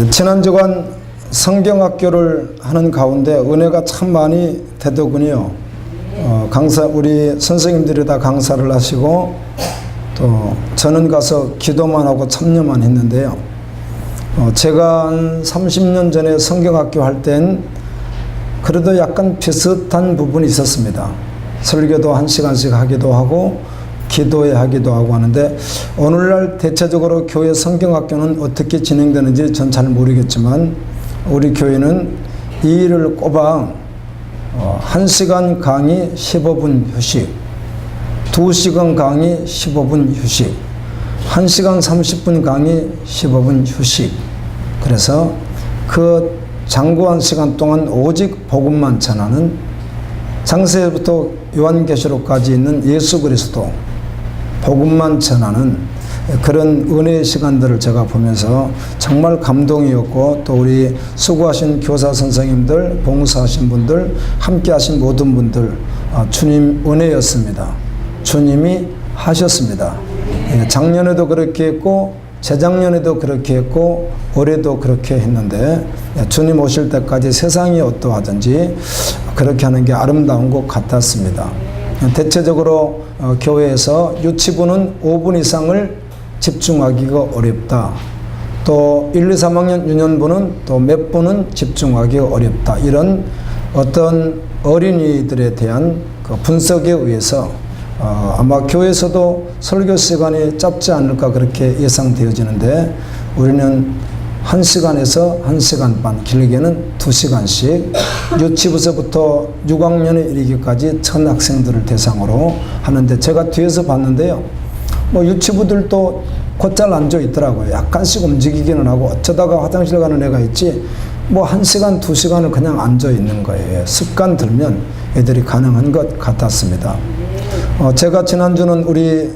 지난 주간 성경학교를 하는 가운데 은혜가 참 많이 되더군요. 우리 선생님들이 다 강사를 하시고 또 저는 가서 기도만 하고 참여만 했는데요. 제가 한 30년 전에 성경학교 할 땐 그래도 약간 비슷한 부분이 있었습니다. 설교도 1시간씩 하기도 하고 기도회 하기도 하고 하는데, 오늘날 대체적으로 교회 성경학교는 어떻게 진행되는지 전 잘 모르겠지만 우리 교회는 이 일을 꼬박 1시간 강의 15분 휴식, 2시간 강의 15분 휴식, 1시간 30분 강의 15분 휴식. 그래서 그 장구한 시간 동안 오직 복음만 전하는, 창세부터 요한계시록까지 있는 예수 그리스도 복음만 전하는 그런 은혜의 시간들을 제가 보면서 정말 감동이었고, 또 우리 수고하신 교사 선생님들, 봉사하신 분들, 함께 하신 모든 분들 주님 은혜였습니다. 주님이 하셨습니다. 작년에도 그렇게 했고 재작년에도 그렇게 했고 올해도 그렇게 했는데, 주님 오실 때까지 세상이 어떠하든지 그렇게 하는 게 아름다운 것 같았습니다. 대체적으로 교회에서 유치부는 5분 이상을 집중하기가 어렵다. 또 1, 2, 3학년 유년부는 또 몇 분은 집중하기가 어렵다. 이런 어떤 어린이들에 대한 그 분석에 의해서 아마 교회에서도 설교 시간이 짧지 않을까 그렇게 예상되어지는데, 우리는 1시간에서 1시간 반, 길게는 2시간씩 유치부서부터 6학년에 이르기까지 전 학생들을 대상으로 하는데, 제가 뒤에서 봤는데요. 유치부들도 곧잘 앉아 있더라고요. 약간씩 움직이기는 하고, 어쩌다가 화장실 가는 애가 있지 1시간, 2시간을 그냥 앉아 있는 거예요. 습관 들면 애들이 가능한 것 같았습니다. 제가 지난주는 우리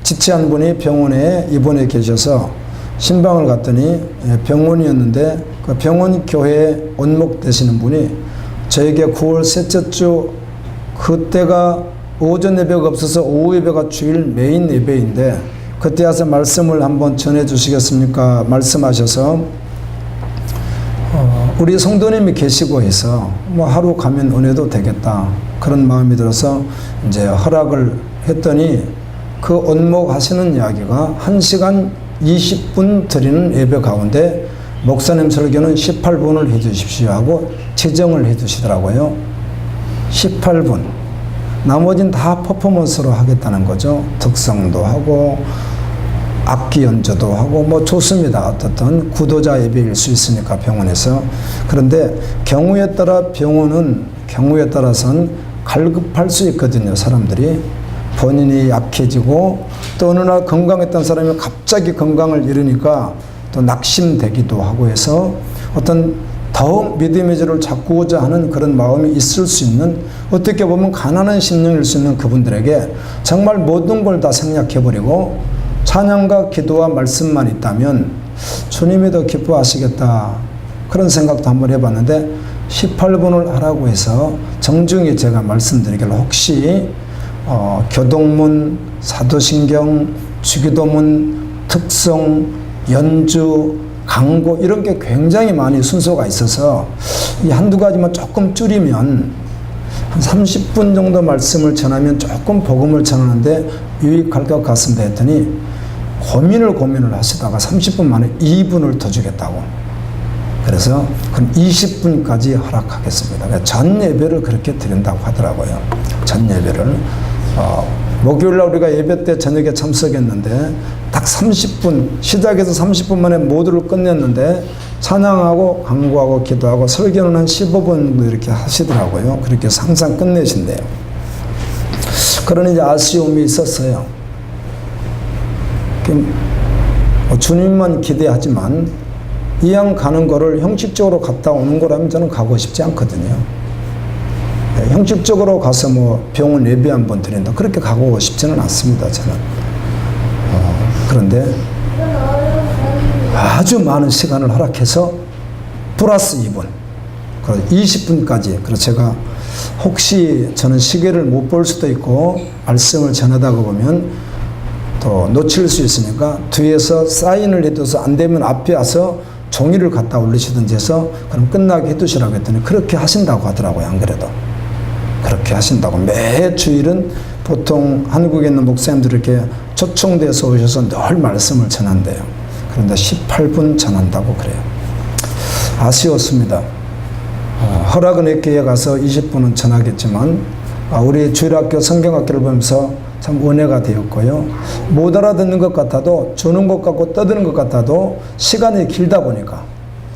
지치한 분이 병원에 입원해 계셔서 신방을 갔더니 병원이었는데, 그 병원 교회에 원목 되시는 분이 저에게 9월 셋째 주, 그때가 오전 예배가 없어서 오후 예배가 주일 메인 예배인데 그때 와서 말씀을 한번 전해 주시겠습니까? 말씀하셔서 우리 성도님이 계시고 해서 하루 가면 은혜도 되겠다, 그런 마음이 들어서 이제 허락을 했더니, 그 원목 하시는 이야기가 1시간 20분 드리는 예배 가운데 목사님 설교는 18분을 해 주십시오 하고 지정을 해 주시더라고요. 18분. 나머지는 다 퍼포먼스로 하겠다는 거죠. 특성도 하고 악기 연주도 하고 좋습니다. 어떻든 구도자 예배일 수 있으니까 병원에서. 그런데 경우에 따라 병원은 경우에 따라서는 갈급할 수 있거든요. 사람들이 본인이 약해지고 또 어느 날 건강했던 사람이 갑자기 건강을 잃으니까 또 낙심되기도 하고 해서 어떤 더욱 믿음의 줄을 잡고자 하는 그런 마음이 있을 수 있는, 어떻게 보면 가난한 심령일 수 있는 그분들에게 정말 모든 걸 다 생략해버리고 찬양과 기도와 말씀만 있다면 주님이 더 기뻐하시겠다, 그런 생각도 한번 해봤는데, 18분을 하라고 해서 정중히 제가 말씀드리기를, 혹시 교동문, 사도신경, 주기도문, 특성, 연주, 강고 이런 게 굉장히 많이 순서가 있어서 이 한두 가지만 조금 줄이면 한 30분 정도 말씀을 전하면 조금 복음을 전하는데 유익할 것 같습니다 했더니, 고민을 하시다가 30분 만에 2분을 더 주겠다고. 그래서 그럼 20분까지 허락하겠습니다. 전 예배를 그렇게 드린다고 하더라고요. 전 예배를. 목요일날 우리가 예배 때 저녁에 참석했는데 딱 30분, 시작해서 30분 만에 모두를 끝냈는데 찬양하고 강구하고 기도하고 설교는 한 15분 이렇게 하시더라고요. 그렇게 항상 끝내신대요. 그러니 이제 아쉬움이 있었어요. 주님만 기대하지만 이왕 가는 거를 형식적으로 갔다 오는 거라면 저는 가고 싶지 않거든요. 형식적으로 가서 병원 예배 한번 드린다, 그렇게 가고 싶지는 않습니다, 저는. 그런데 아주 많은 시간을 허락해서 플러스 2분, 20분까지. 그래서 제가 혹시 저는 시계를 못 볼 수도 있고 말씀을 전하다가 보면 또 놓칠 수 있으니까 뒤에서 사인을 해둬서 안 되면 앞에 와서 종이를 갖다 올리시든지 해서 그럼 끝나게 해두시라고 했더니 그렇게 하신다고 하더라고요. 안 그래도 그렇게 하신다고. 매 주일은 보통 한국에 있는 목사님들이 이렇게 초청돼서 오셔서 늘 말씀을 전한대요. 그런데 18분 전한다고 그래요. 아쉬웠습니다. 허락은혜교회에 가서 20분은 전하겠지만 우리 주일학교 성경학교를 보면서 참 은혜가 되었고요. 못 알아듣는 것 같아도, 주는 것 같고 떠드는 것 같아도 시간이 길다 보니까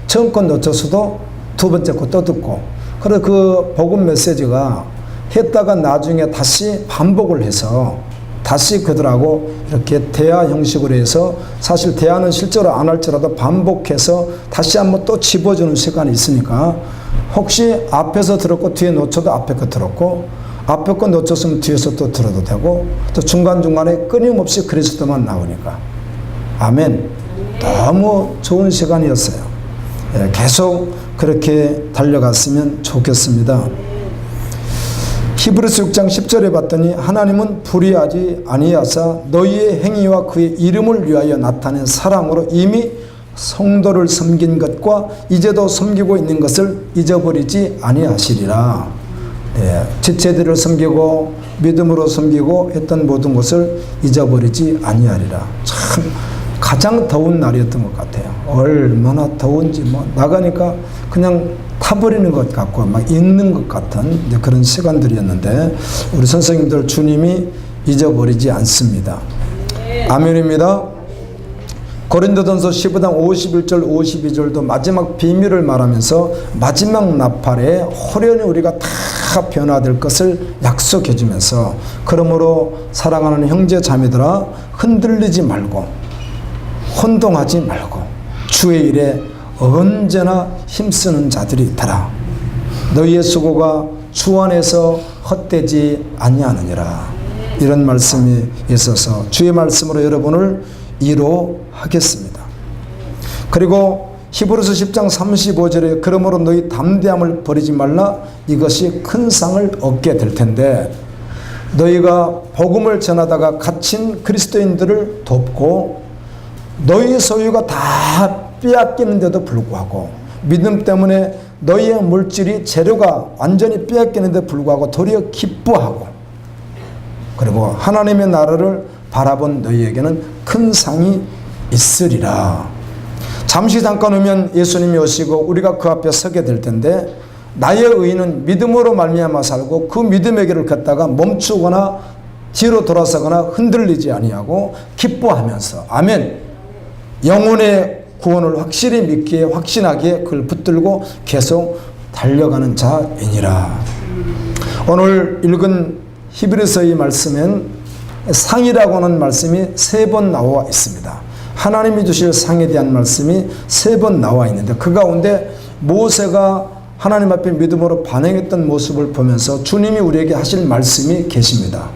처음 건 놓쳤어도 두 번째 거 또 듣고, 그래서 그 복음 메시지가 했다가 나중에 다시 반복을 해서 다시 그들하고 이렇게 대화 형식으로 해서, 사실 대화는 실제로 안 할지라도 반복해서 다시 한번 또 집어주는 시간이 있으니까 혹시 앞에서 들었고 뒤에 놓쳐도 앞에 거 들었고, 앞에 거 놓쳤으면 뒤에서 또 들어도 되고, 또 중간중간에 끊임없이 그리스도만 나오니까 아멘. 너무 좋은 시간이었어요. 계속 그렇게 달려갔으면 좋겠습니다. 히브리서 6장 10절에 봤더니 하나님은 불의하지 아니하사 너희의 행위와 그의 이름을 위하여 나타낸 사랑으로 이미 성도를 섬긴 것과 이제도 섬기고 있는 것을 잊어버리지 아니하시리라. 지체들을 섬기고 믿음으로 섬기고 했던 모든 것을 잊어버리지 아니하리라. 참 가장 더운 날이었던 것 같아요. 얼마나 더운지 나가니까 그냥 타버리는 것 같고 막 익는 것 같은 그런 시간들이었는데 우리 선생님들 주님이 잊어버리지 않습니다. 아멘입니다. 고린도전서 15장 51절 52절도 마지막 비밀을 말하면서 마지막 나팔에 호련히 우리가 다 변화될 것을 약속해 주면서, 그러므로 사랑하는 형제 자매들아 흔들리지 말고 혼동하지 말고 주의 일에 언제나 힘쓰는 자들이 있더라. 너희의 수고가 주 안에서 헛되지 아니하느니라. 이런 말씀이 있어서 주의 말씀으로 여러분을 위로하겠습니다. 그리고 히브리서 10장 35절에 그러므로 너희 담대함을 버리지 말라. 이것이 큰 상을 얻게 될 텐데, 너희가 복음을 전하다가 갇힌 그리스도인들을 돕고 너희 소유가 다 빼앗기는데도 불구하고, 믿음 때문에 너희의 물질이 재료가 완전히 빼앗기는데 불구하고 도리어 기뻐하고, 그리고 하나님의 나라를 바라본 너희에게는 큰 상이 있으리라. 잠시 잠깐 오면 예수님이 오시고 우리가 그 앞에 서게 될 텐데, 나의 의인은 믿음으로 말미암아 살고 그 믿음의 길을 걷다가 멈추거나 뒤로 돌아서거나 흔들리지 아니하고 기뻐하면서 아멘, 영혼의 구원을 확실히 믿기에 확신하기에 그걸 붙들고 계속 달려가는 자이니라. 오늘 읽은 히브리서의 말씀엔 상이라고 하는 말씀이 3번 나와 있습니다. 하나님이 주실 상에 대한 말씀이 3번 나와 있는데, 그 가운데 모세가 하나님 앞에 믿음으로 반응했던 모습을 보면서 주님이 우리에게 하실 말씀이 계십니다.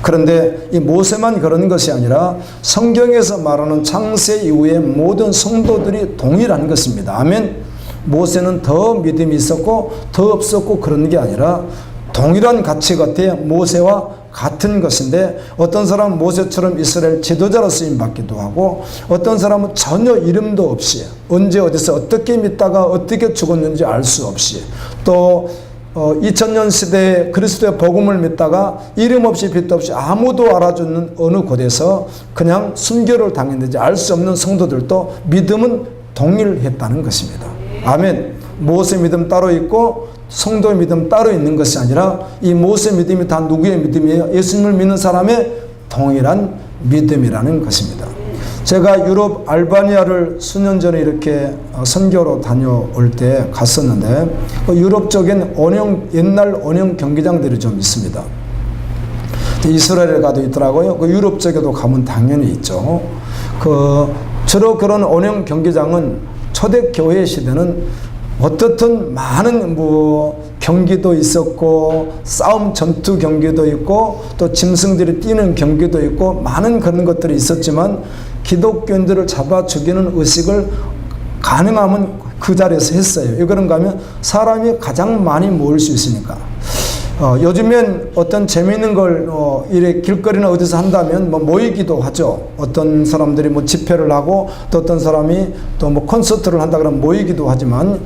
그런데 이 모세만 그런 것이 아니라 성경에서 말하는 창세 이후의 모든 성도들이 동일한 것입니다. 아멘. 모세는 더 믿음이 있었고 더 없었고 그런 게 아니라 동일한 가치 같아 모세와 같은 것인데, 어떤 사람은 모세처럼 이스라엘 지도자로 쓰임받기도 하고, 어떤 사람은 전혀 이름도 없이 언제 어디서 어떻게 믿다가 어떻게 죽었는지 알 수 없이, 또 2000년 시대에 그리스도의 복음을 믿다가 이름 없이 빛도 없이 아무도 알아주는 어느 곳에서 그냥 순교를 당했는지 알 수 없는 성도들도 믿음은 동일했다는 것입니다. 아멘. 모세 믿음 따로 있고 성도의 믿음 따로 있는 것이 아니라 이 모세 믿음이 다 누구의 믿음이에요? 예수님을 믿는 사람의 동일한 믿음이라는 것입니다. 제가 유럽 알바니아를 수년 전에 이렇게 선교로 다녀올 때 갔었는데, 유럽 쪽엔 옛날 원형 경기장들이 좀 있습니다. 이스라엘에 가도 있더라고요. 유럽 쪽에도 가면 당연히 있죠. 주로 그런 원형 경기장은 초대교회 시대는 어떻든 많은 경기도 있었고, 싸움 전투 경기도 있고, 또 짐승들이 뛰는 경기도 있고, 많은 그런 것들이 있었지만 기독교인들을 잡아 죽이는 의식을 가능하면 그 자리에서 했어요. 왜 그런가 하면 사람이 가장 많이 모일 수 있으니까. 요즘엔 어떤 재미있는 걸 이래 길거리나 어디서 한다면 뭐 모이기도 하죠. 어떤 사람들이 뭐 집회를 하고 또 어떤 사람이 또 뭐 콘서트를 한다 그러면 모이기도 하지만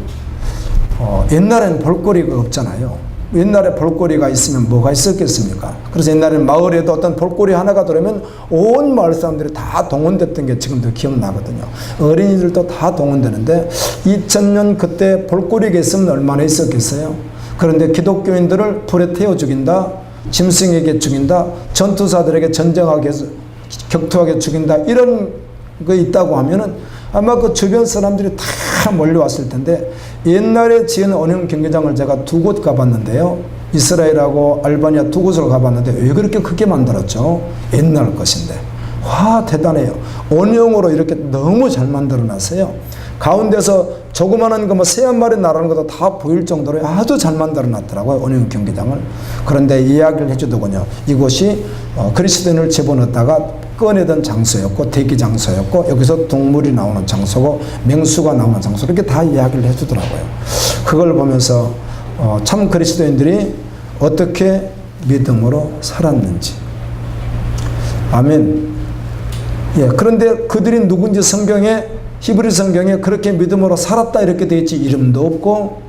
옛날에는 볼거리가 없잖아요. 옛날에 볼거리가 있으면 뭐가 있었겠습니까? 그래서 옛날에는 마을에도 어떤 볼거리 하나가 들어오면 온 마을 사람들이 다 동원됐던 게 지금도 기억나거든요. 어린이들도 다 동원되는데 2000년 그때 볼거리가 있으면 얼마나 있었겠어요? 그런데 기독교인들을 불에 태워 죽인다, 짐승에게 죽인다, 전투사들에게 전쟁하게 격투하게 죽인다, 이런 거 있다고 하면은 아마 그 주변 사람들이 다 몰려왔을 텐데, 옛날에 지은 언영 경기장을 제가 2곳 가봤는데요. 이스라엘하고 알바니아 2곳을 가봤는데 왜 그렇게 크게 만들었죠? 옛날 것인데. 와, 대단해요. 언영으로 이렇게 너무 잘 만들어 놨어요. 가운데서 조그마한 거 뭐 새 한 마리 나라는 것도 다 보일 정도로 아주 잘 만들어 놨더라고요, 언영 경기장을. 그런데 이야기를 해주더군요. 이곳이 그리스도인을 집어넣었다가 꺼내던 장소였고, 대기 장소였고, 여기서 동물이 나오는 장소고, 맹수가 나오는 장소, 이렇게 다 이야기를 해주더라고요. 그걸 보면서 참 그리스도인들이 어떻게 믿음으로 살았는지. 아멘. 예, 그런데 그들이 누군지 성경에, 히브리 성경에 그렇게 믿음으로 살았다 이렇게 되어 있지, 이름도 없고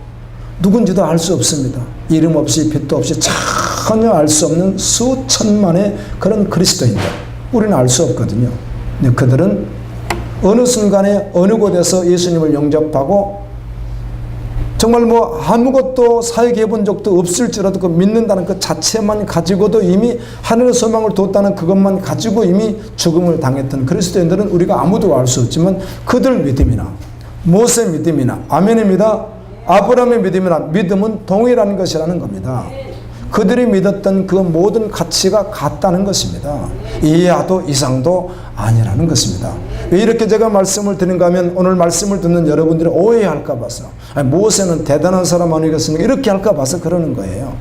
누군지도 알 수 없습니다. 이름 없이 빛도 없이 전혀 알 수 없는 수천만의 그런 그리스도인들, 우리는 알 수 없거든요. 근데 그들은 어느 순간에 어느 곳에서 예수님을 영접하고 정말 뭐 아무것도 사역해 본 적도 없을지라도 그 믿는다는 그 자체만 가지고도 이미 하늘의 소망을 뒀다는 그것만 가지고 이미 죽음을 당했던 그리스도인들은 우리가 아무도 알 수 없지만, 그들 믿음이나 모세 믿음이나 아멘입니다. 아브라함의 믿음이나 믿음은 동일한 것이라는 겁니다. 그들이 믿었던 그 모든 가치가 같다는 것입니다. 이하도 이상도 아니라는 것입니다. 왜 이렇게 제가 말씀을 드는가 하면, 오늘 말씀을 듣는 여러분들이 오해할까 봐서, 모세는 대단한 사람 아니겠습니까? 이렇게 할까 봐서 그러는 거예요.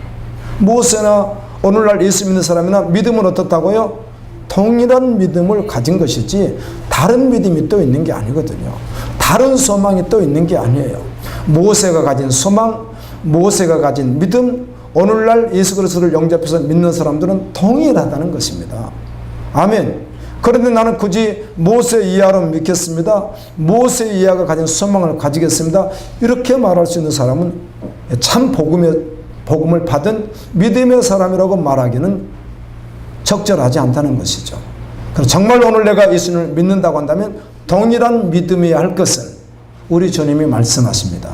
모세나 오늘날 예수 믿는 사람이나 믿음은 어떻다고요? 동일한 믿음을 가진 것이지 다른 믿음이 또 있는 게 아니거든요. 다른 소망이 또 있는 게 아니에요. 모세가 가진 소망, 모세가 가진 믿음, 오늘날 예수 그리스도를 영접해서 믿는 사람들은 동일하다는 것입니다. 아멘. 그런데 나는 굳이 모세 이하로 믿겠습니다, 모세 이하가 가진 소망을 가지겠습니다, 이렇게 말할 수 있는 사람은 참 복음을 받은 믿음의 사람이라고 말하기는 적절하지 않다는 것이죠. 그래서 정말 오늘 내가 예수님을 믿는다고 한다면 동일한 믿음이어야 할 것을 우리 주님이 말씀하십니다.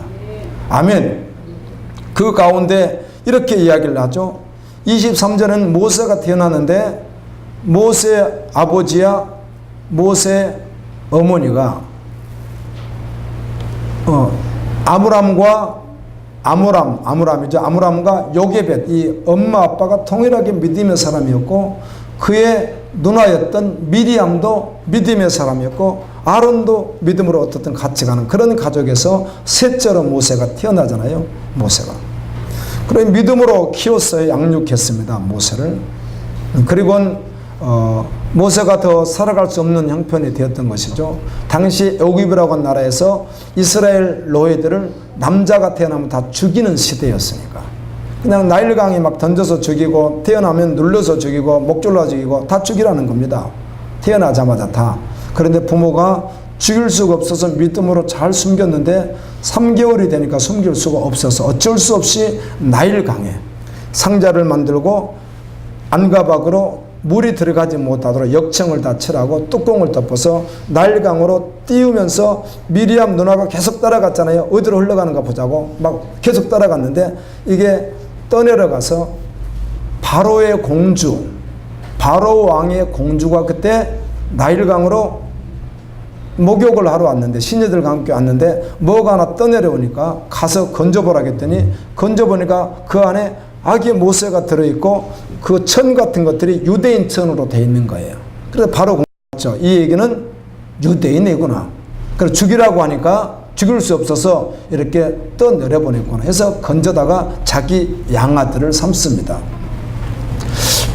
아멘. 그 가운데 이렇게 이야기를 하죠. 23절은 모세가 태어났는데 모세 아버지야 모세 어머니가 아므람과 요게벳, 이 엄마 아빠가 동일하게 믿음의 사람이었고, 그의 누나였던 미리암도 믿음의 사람이었고, 아론도 믿음으로 어떻든 같이 가는 그런 가족에서 셋째로 모세가 태어나잖아요. 모세가 그래 믿음으로 키웠어요. 양육했습니다, 모세를. 그리고는 모세가 더 살아갈 수 없는 형편이 되었던 것이죠. 당시 애굽이라고 하는 나라에서 이스라엘 노예들을 남자가 태어나면 다 죽이는 시대였으니까 그냥 나일강에 막 던져서 죽이고, 태어나면 눌러서 죽이고, 목 졸라 죽이고 다 죽이라는 겁니다. 태어나자마자 다. 그런데 부모가 죽일 수가 없어서 믿음으로 잘 숨겼는데 3개월이 되니까 숨길 수가 없어서 어쩔 수 없이 나일강에 상자를 만들고 안과 밖으로 물이 들어가지 못하도록 역청을 다 칠하고 뚜껑을 덮어서 나일강으로 띄우면서, 미리암 누나가 계속 따라갔잖아요. 어디로 흘러가는가 보자고 막 계속 따라갔는데, 이게 떠내려가서 바로의 공주, 바로 왕의 공주가 그때 나일강으로 목욕을 하러 왔는데, 시녀들과 함께 왔는데 뭐가 하나 떠내려오니까 가서 건져보라 했더니 건져보니까 그 안에 아기 모세가 들어있고 그 천 같은 것들이 유대인 천으로 되어 있는 거예요. 그래서 바로 공부했죠. 이 얘기는 유대인이구나. 그래서 죽이라고 하니까 죽일 수 없어서 이렇게 떠내려보냈구나 해서 건져다가 자기 양아들을 삼습니다.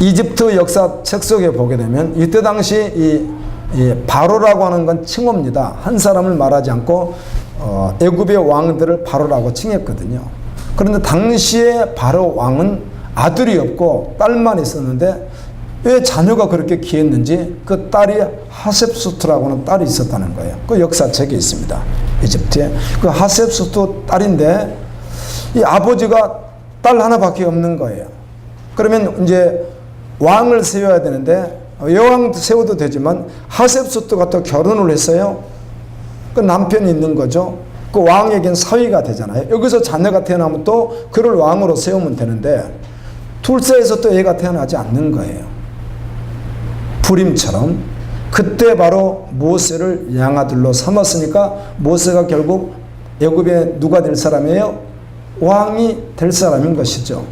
이집트 역사 책 속에 보게 되면 이때 당시 이 바로라고 하는 건 칭호입니다. 한 사람을 말하지 않고 애굽의 왕들을 바로라고 칭했거든요. 그런데 당시에 바로 왕은 아들이 없고 딸만 있었는데 왜 자녀가 그렇게 귀했는지 그 딸이 하셉수트라고는 딸이 있었다는 거예요. 그 역사책에 있습니다. 이집트에. 그 하셉수트 딸인데 이 아버지가 딸 하나밖에 없는 거예요. 그러면 이제 왕을 세워야 되는데 여왕 세워도 되지만 하셉수트가 또 결혼을 했어요. 그 남편이 있는 거죠. 그 왕에겐 사위가 되잖아요. 여기서 자녀가 태어나면 또 그를 왕으로 세우면 되는데 둘째에서 또 애가 태어나지 않는 거예요. 불임처럼. 그때 바로 모세를 양아들로 삼았으니까 모세가 결국 애굽에 누가 될 사람이에요? 왕이 될 사람인 것이죠.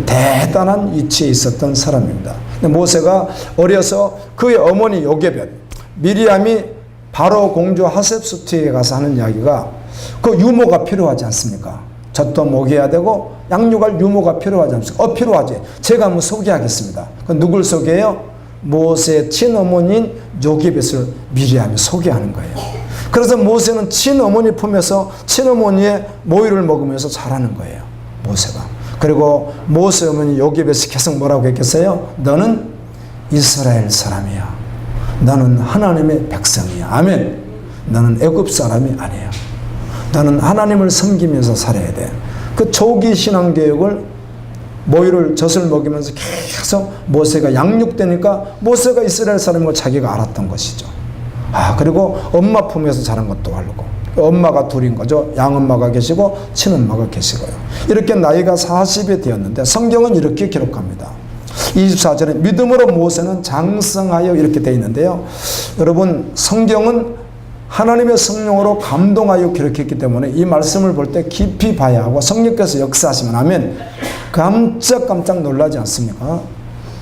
대단한 위치에 있었던 사람입니다. 모세가 어려서 그의 어머니 요게벳, 미리암이 바로 공주 하셉수트에 가서 하는 이야기가 그 유모가 필요하지 않습니까? 젖도 먹여야 되고 양육할 유모가 필요하지 않습니까? 필요하지. 제가 한번 소개하겠습니다. 그 누굴 소개해요? 모세의 친어머니인 요게벳을 미리암이 소개하는 거예요. 그래서 모세는 친어머니 품에서 친어머니의 모유를 먹으면서 자라는 거예요. 모세가. 그리고 모세 어머니 요게벳이 계속 뭐라고 했겠어요? 너는 이스라엘 사람이야. 너는 하나님의 백성이야. 아멘. 너는 애굽 사람이 아니야. 너는 하나님을 섬기면서 살아야 돼. 그 초기 신앙교육을 모유를 젖을 먹이면서 계속 모세가 양육되니까 모세가 이스라엘 사람인 걸 자기가 알았던 것이죠. 그리고 엄마 품에서 자란 것도 알고. 엄마가 둘인 거죠. 양엄마가 계시고 친엄마가 계시고요. 이렇게 나이가 40이 되었는데 성경은 이렇게 기록합니다. 24절에 믿음으로 모세는 장성하여 이렇게 되어 있는데요. 여러분 성경은 하나님의 성령으로 감동하여 기록했기 때문에 이 말씀을 볼 때 깊이 봐야 하고 성령께서 역사하시면 아멘. 깜짝 놀라지 않습니까?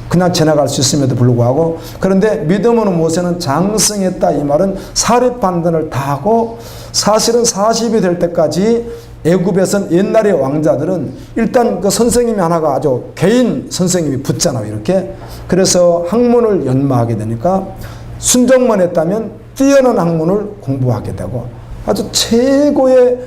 그냥 지나갈 수 있음에도 불구하고. 그런데 믿음으로 모세는 장성했다. 이 말은 사립반전을 다 하고 사실은 40이 될 때까지 애굽에선 옛날의 왕자들은 일단 그 선생님이 하나가 아주 개인 선생님이 붙잖아요. 이렇게. 그래서 학문을 연마하게 되니까 순종만 했다면 뛰어난 학문을 공부하게 되고 아주 최고의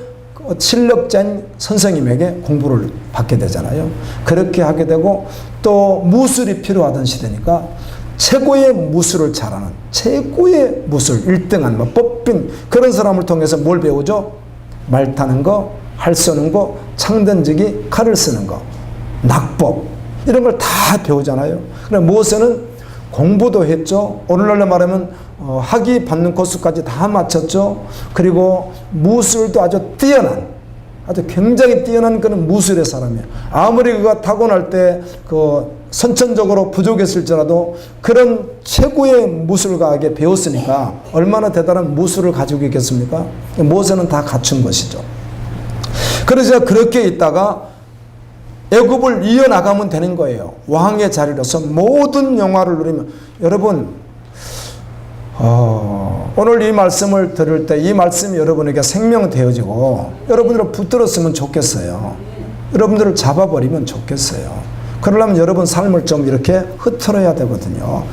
실력자인 선생님에게 공부를 받게 되잖아요. 그렇게 하게 되고 또 무술이 필요하던 시대니까 최고의 무술을 잘하는 최고의 무술 1등한 뽑힌 그런 사람을 통해서 뭘 배우죠? 말 타는 거, 활 쏘는 거, 창 던지기, 칼을 쓰는 거, 낙법 이런 걸 다 배우잖아요. 그럼 모세는 공부도 했죠. 오늘날로 말하면 학위 받는 코스까지 다 마쳤죠. 그리고 무술도 아주 뛰어난 아주 굉장히 뛰어난 그런 무술의 사람이에요. 아무리 그가 타고날 때 그 선천적으로 부족했을지라도 그런 최고의 무술가에게 배웠으니까 얼마나 대단한 무술을 가지고 있겠습니까? 모세는 다 갖춘 것이죠. 그래서 그렇게 있다가 애굽을 이어나가면 되는 거예요. 왕의 자리로서 모든 영화를 누리면. 여러분 오늘 이 말씀을 들을 때 이 말씀이 여러분에게 생명되어지고 여러분들을 붙들었으면 좋겠어요. 여러분들을 잡아버리면 좋겠어요. 그러려면 여러분 삶을 좀 이렇게 흐트러야 되거든요.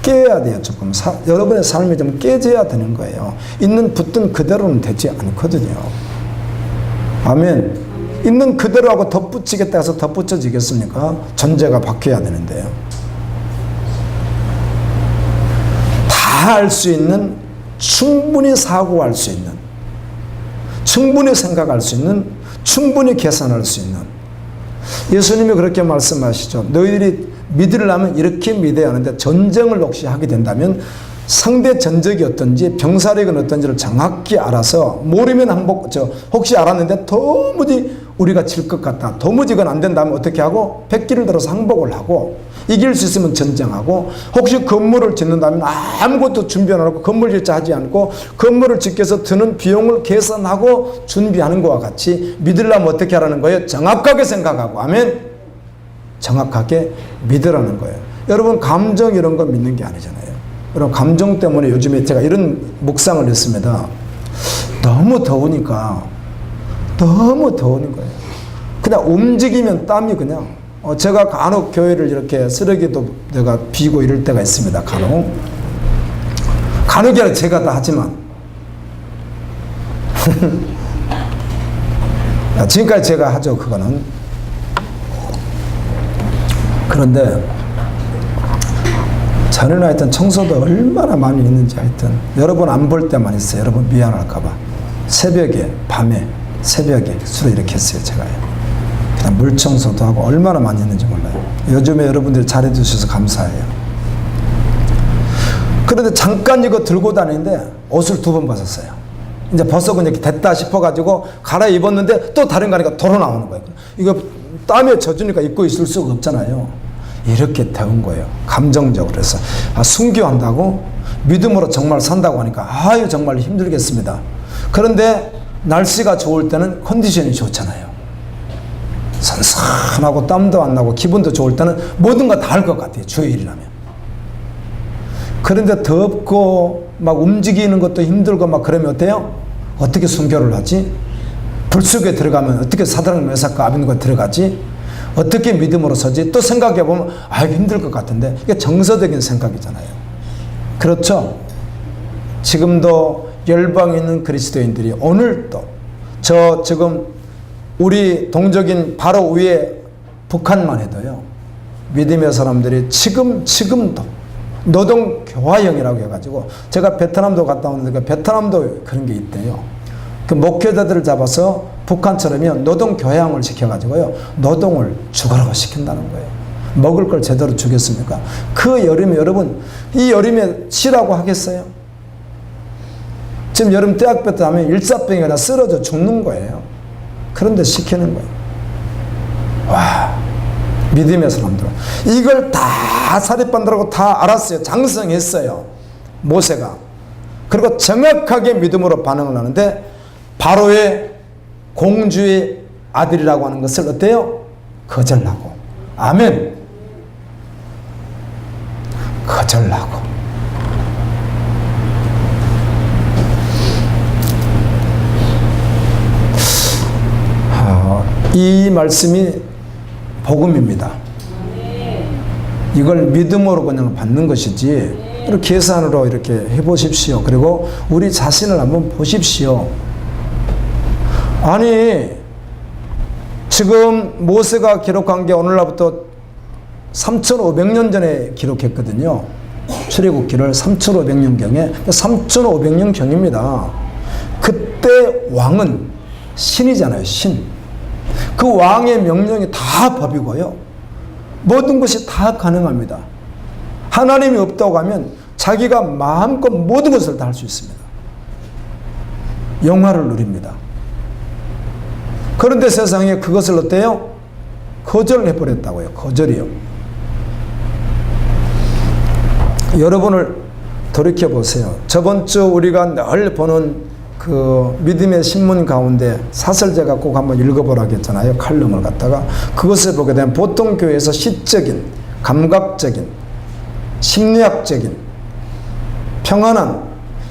깨야 돼요. 조금 여러분의 삶이 좀 깨져야 되는 거예요. 있는 붙든 그대로는 되지 않거든요. 아멘. 있는 그대로 하고 덧붙이겠다 해서 덧붙여지겠습니까? 전제가 바뀌어야 되는데요. 다 알 수 있는, 충분히 사고할 수 있는, 충분히 생각할 수 있는, 충분히 계산할 수 있는. 예수님이 그렇게 말씀하시죠. 너희들이 믿으려면 이렇게 믿어야 하는데 전쟁을 혹시 하게 된다면 상대 전적이 어떤지 병사력은 어떤지를 정확히 알아서 모르면 혹시 알았는데 도무지 우리가 질 것 같다. 도무지 그건 안 된다면 어떻게 하고? 백기를 들어서 항복을 하고 이길 수 있으면 전쟁하고 혹시 건물을 짓는다면 아무것도 준비 안 하고 건물 짓자 하지 않고 건물을 짓기 위해서 드는 비용을 계산하고 준비하는 것과 같이 믿으려면 어떻게 하라는 거예요? 정확하게 생각하고 아멘. 정확하게 믿으라는 거예요. 여러분 감정 이런 거 믿는 게 아니잖아요. 여러분 감정 때문에 요즘에 제가 이런 묵상을 했습니다. 너무 더우니까 거예요. 그냥 움직이면 땀이 그냥 제가 간혹 교회를 이렇게 쓰레기도 내가 비고 이럴 때가 있습니다. 간혹이 아니라 제가 다 하지만 지금까지 제가 하죠. 그거는 그런데 자네는 하여튼 청소도 얼마나 많이 있는지 하여튼 여러분 안 볼 때만 있어요. 여러분 미안할까봐 새벽에 밤에 새벽에 주로 이렇게 했어요. 제가요. 그냥 물 청소도 하고 얼마나 많이 했는지 몰라요. 요즘에 여러분들이 잘해 주셔서 감사해요. 그런데 잠깐 이거 들고 다니는데 옷을 2번 벗었어요. 이제 벗어고 이렇게 됐다 싶어가지고 갈아입었는데 또 다른 거 하니까 도로 나오는 거예요. 이거 땀에 젖으니까 입고 있을 수가 없잖아요. 이렇게 되는 거예요. 감정적으로 해서 순교한다고 믿음으로 정말 산다고 하니까 아유 정말 힘들겠습니다. 그런데 날씨가 좋을 때는 컨디션이 좋잖아요. 선선하고 땀도 안 나고 기분도 좋을 때는 뭐든 다 할 것 같아요. 주일이라면. 그런데 덥고 막 움직이는 것도 힘들고 막 그러면 어때요? 어떻게 순교를 하지? 불 속에 들어가면 어떻게 사드락 메삭과 아벤고가 들어가지? 어떻게 믿음으로 서지? 또 생각해 보면 힘들 것 같은데 이게 정서적인 생각이잖아요. 그렇죠? 지금도 열방에 있는 그리스도인들이 오늘도 저 지금 우리 동족인 바로 위에 북한만 해도요. 믿음의 사람들이 지금도 노동교화형이라고 해가지고 제가 베트남도 갔다 오는데 베트남도 그런 게 있대요. 그 목회자들을 잡아서 북한처럼요 노동교양을 시켜가지고요 노동을 죽으라고 시킨다는 거예요. 먹을 걸 제대로 주겠습니까? 그 여름에 여러분 이 여름에 쉬라고 하겠어요? 지금 여름 떼학볕 때 하면 일사병이나 쓰러져 죽는 거예요. 그런데 시키는 거예요. 와, 믿음의 사람들 이걸 다 사립반들하고 다 알았어요. 장성했어요. 모세가. 그리고 정확하게 믿음으로 반응을 하는데 바로의 공주의 아들이라고 하는 것을 어때요? 거절하고. 아멘. 거절하고. 이 말씀이 복음입니다. 이걸 믿음으로 그냥 받는 것이지 이렇게 계산으로 이렇게 해보십시오. 그리고 우리 자신을 한번 보십시오. 아니 지금 모세가 기록한 게 오늘날부터 3,500년 전에 기록했거든요. 출애굽기를 3,500년경에 3,500년경입니다. 그때 왕은 신이잖아요. 신. 그 왕의 명령이 다 법이고요. 모든 것이 다 가능합니다. 하나님이 없다고 하면 자기가 마음껏 모든 것을 다 할 수 있습니다. 영화를 누립니다. 그런데 세상에 그것을 어때요? 거절해버렸다고요. 거절이요. 여러분을 돌이켜보세요. 저번 주 우리가 늘 보는 그 믿음의 신문 가운데 사설제가 꼭 한번 읽어보라고 했잖아요. 칼럼을 갖다가 그것을 보게 되면 보통 교회에서 시적인, 감각적인, 심리학적인, 평안한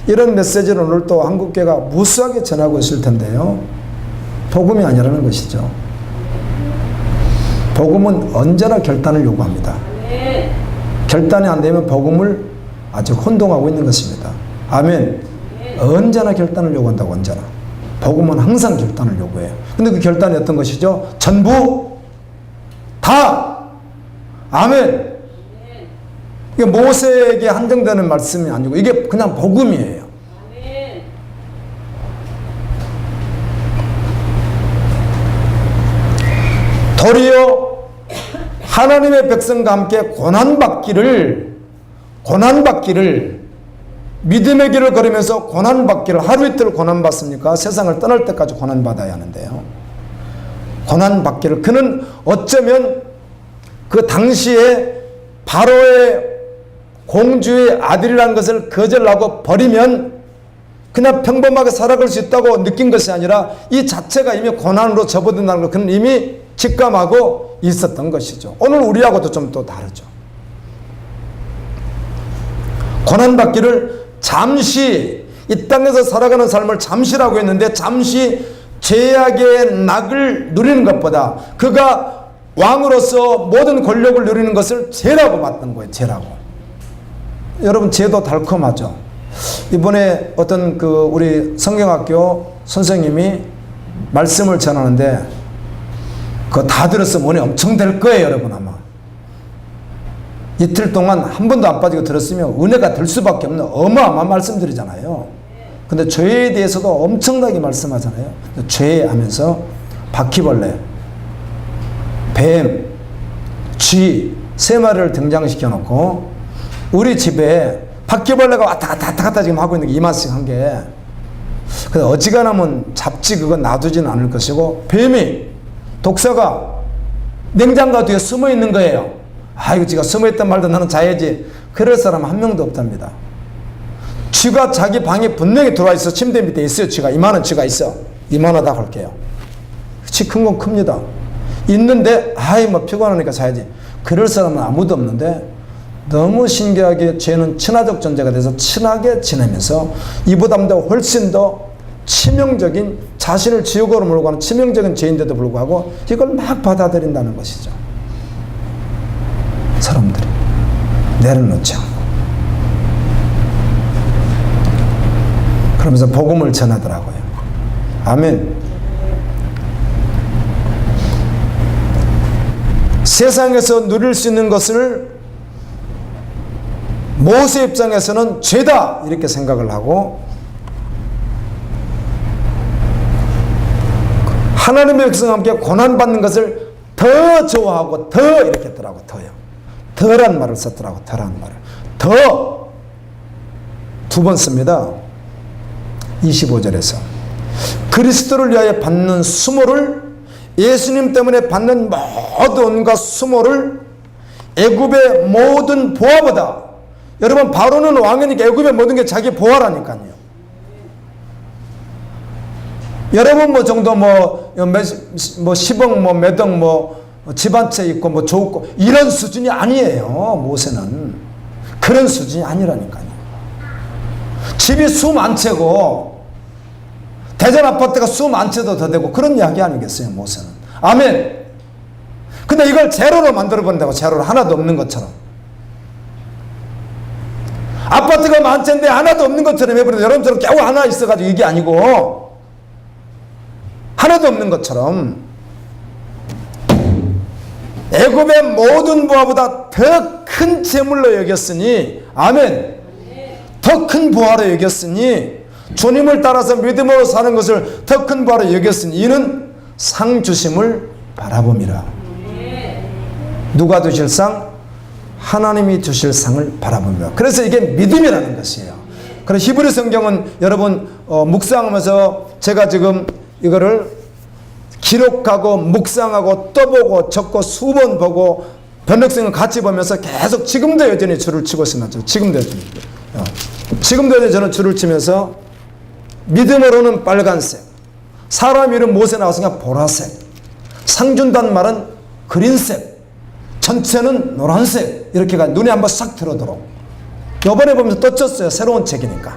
이런 메시지를 오늘 또 한국교회가 무수하게 전하고 있을 텐데요. 복음이 아니라는 것이죠. 복음은 언제나 결단을 요구합니다. 결단이 안 되면 복음을 아주 혼동하고 있는 것입니다. 아멘. 언제나 결단을 요구한다고. 언제나 복음은 항상 결단을 요구해요. 근데 그 결단이 어떤 것이죠? 전부 다 아멘. 이게 모세에게 한정되는 말씀이 아니고 이게 그냥 복음이에요. 도리어 하나님의 백성과 함께 고난받기를 믿음의 길을 걸으면서 고난받기를 하루 이틀 고난받습니까? 세상을 떠날 때까지 고난받아야 하는데요. 고난받기를 그는 어쩌면 그 당시에 바로의 공주의 아들이라는 것을 거절하고 버리면 그냥 평범하게 살아갈 수 있다고 느낀 것이 아니라 이 자체가 이미 고난으로 접어든다는 걸 그는 이미 직감하고 있었던 것이죠. 오늘 우리하고도 좀 또 다르죠. 고난받기를 잠시 이 땅에서 살아가는 삶을 잠시라고 했는데 잠시 죄악의 낙을 누리는 것보다 그가 왕으로서 모든 권력을 누리는 것을 죄라고 봤던 거예요. 죄라고. 여러분 죄도 달콤하죠. 이번에 어떤 그 우리 성경학교 선생님이 말씀을 전하는데 그거 다 들었으면 은혜 엄청 될 거예요. 여러분 아마. 이틀 동안 한 번도 안 빠지고 들었으면 은혜가 될 수밖에 없는 어마어마한 말씀드리잖아요. 근데 죄에 대해서도 엄청나게 말씀하잖아요. 죄 하면서 바퀴벌레, 뱀, 쥐, 세 마리를 등장시켜 놓고 우리 집에 바퀴벌레가 왔다 갔다 지금 하고 있는 게 이만씩 한 게, 그래서 어지간하면 잡지 그거 놔두지는 않을 것이고, 뱀이, 독사가 냉장고 뒤에 숨어 있는 거예요. 아이고 지가 숨어 있단 말도 나는 자야지. 그럴 사람 한 명도 없답니다. 쥐가 자기 방에 분명히 들어와 있어. 침대 밑에 있어요. 쥐가 이만한 쥐가 있어. 이만하다 할게요. 쥐 큰 건 큽니다. 있는데 아이 뭐 피곤하니까 자야지. 그럴 사람은 아무도 없는데, 너무 신기하게 죄는 친화적 존재가 돼서 친하게 지내면서 이보다도 훨씬 더 치명적인, 자신을 지옥으로 몰고 가는 치명적인 죄인데도 불구하고 이걸 막 받아들인다는 것이죠. 사람들이 내려놓지 않고. 그러면서 복음을 전하더라고요. 아멘. 세상에서 누릴 수 있는 것을 모세 입장에서는 죄다 이렇게 생각을 하고, 하나님의 백성과 함께 고난받는 것을 더 좋아하고 더 이렇게 했더라고. 더요. 더란 말을 썼더라고. 더란 말을. 더 두 번 씁니다. 25절에서 그리스도를 위하여 받는 수모를, 예수님 때문에 받는 모든 온갖 수모를 애굽의 모든 보화보다, 여러분 바로는 왕이니까 애굽의 모든 게 자기 보화라니까요. 여러분 뭐 정도 뭐 10억 뭐 몇 억 뭐 집 한 채 있고 뭐 좋고 이런 수준이 아니에요. 모세는 그런 수준이 아니라니까요. 집이 수만 채고 대전 아파트가 수만 채도 더 되고 그런 이야기 아니겠어요, 모세는. 아멘. 근데 이걸 제로로 만들어 본다고. 제로로 하나도 없는 것처럼. 아파트가 만 채인데 하나도 없는 것처럼 해버려도 여러분처럼 겨우 하나 있어가지고 이게 아니고 하나도 없는 것처럼 애굽의 모든 부하보다 더 큰 재물로 여겼으니, 아멘, 더 큰 부하로 여겼으니, 주님을 따라서 믿음으로 사는 것을 더 큰 부하로 여겼으니 이는 상 주심을 바라봅니다. 누가 주실 상? 하나님이 주실 상을 바라봅니다. 그래서 이게 믿음이라는 것이에요. 그래서 히브리 성경은 여러분 묵상하면서 제가 지금 이거를 기록하고 묵상하고 떠보고 적고 수번 보고 번역성을 같이 보면서 계속 지금도 여전히 줄을 치고 있습니다. 지금도 여전히 저는 줄을 치면서 믿음으로는 빨간색, 사람 이름 모세 나왔으니까 보라색, 상 준다는 말은 그린색, 전체는 노란색, 이렇게가 눈에 한번 싹 들어오도록. 이번에 보면서 또 쳤어요. 새로운 책이니까.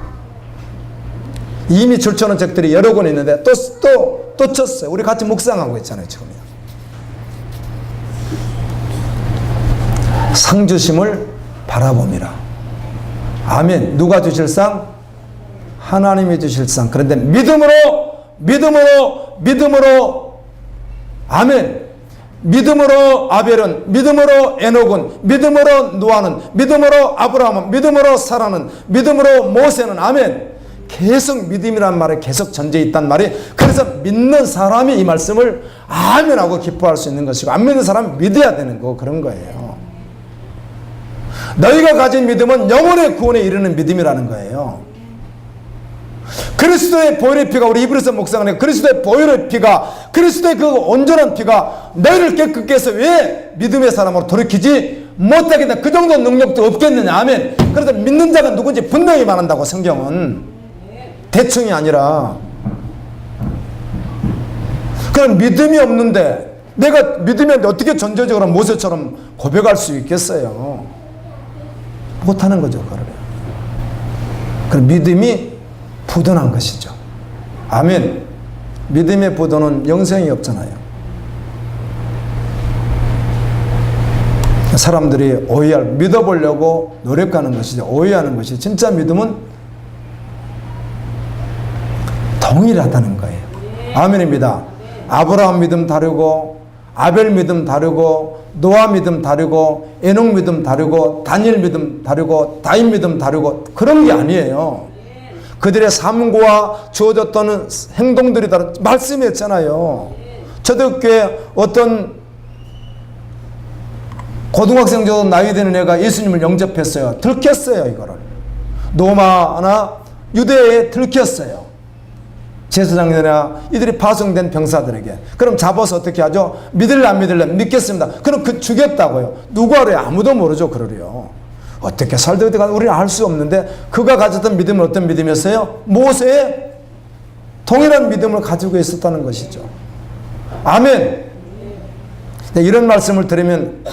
이미 줄 쳐놓은 책들이 여러 권 있는데 또 쳤어요. 우리 같이 묵상하고 있잖아요, 지금요. 상 주심을 바라봅니다. 아멘. 누가 주실 상? 하나님이 주실 상. 그런데 믿음으로 아멘. 믿음으로 아벨은, 믿음으로 에녹은, 믿음으로 노아는, 믿음으로 아브라함은, 믿음으로 사라는, 믿음으로 모세는, 아멘. 계속 믿음이란 말에 계속 전제해 있단 말이, 그래서 믿는 사람이 이 말씀을 아멘하고 기뻐할 수 있는 것이고, 안 믿는 사람은 믿어야 되는 거, 그런 거예요. 너희가 가진 믿음은 영혼의 구원에 이르는 믿음이라는 거예요. 그리스도의 보혈의 피가, 우리 이브리서 묵상하는 그리스도의 보혈의 피가, 그리스도의 그 온전한 피가 너희를 깨끗게 해서 왜 믿음의 사람으로 돌이키지 못하겠냐, 그 정도 능력도 없겠느냐. 아멘. 그래서 믿는 자가 누군지 분명히 말한다고. 성경은 대충이 아니라. 그럼 믿음이 없는데, 내가 믿음이 없는데 어떻게 전제적으로 모세처럼 고백할 수 있겠어요? 못하는 거죠. 그럼 믿음이 부도난 것이죠. 아멘. 믿음의 부도는 영생이 없잖아요. 사람들이 믿어보려고 노력하는 것이죠. 오해하는 것이, 진짜 믿음은 동일하다는 거예요. 아멘입니다. 아브라함 믿음 다르고, 아벨 믿음 다르고, 노아 믿음 다르고, 에녹 믿음 다르고, 다니엘 믿음 다르고, 다윗 믿음 다르고, 그런 게 아니에요. 그들의 삶과 주어졌던 행동들이 다른, 말씀이 했잖아요. 초대교회 어떤 고등학생 정도 나이 되는 애가 예수님을 영접했어요. 들켰어요, 이거를. 로마나 유대에 들켰어요. 제사장이나 이들이 파송된 병사들에게. 그럼 잡아서 어떻게 하죠? 믿을래 안 믿을래? 믿겠습니다. 그럼 그 죽였다고요. 누가 그래요? 아무도 모르죠. 그러려. 어떻게 살다 우리는 알 수 없는데, 그가 가졌던 믿음은 어떤 믿음이었어요? 모세의 동일한 믿음을 가지고 있었다는 것이죠. 아멘. 이런 말씀을 들으면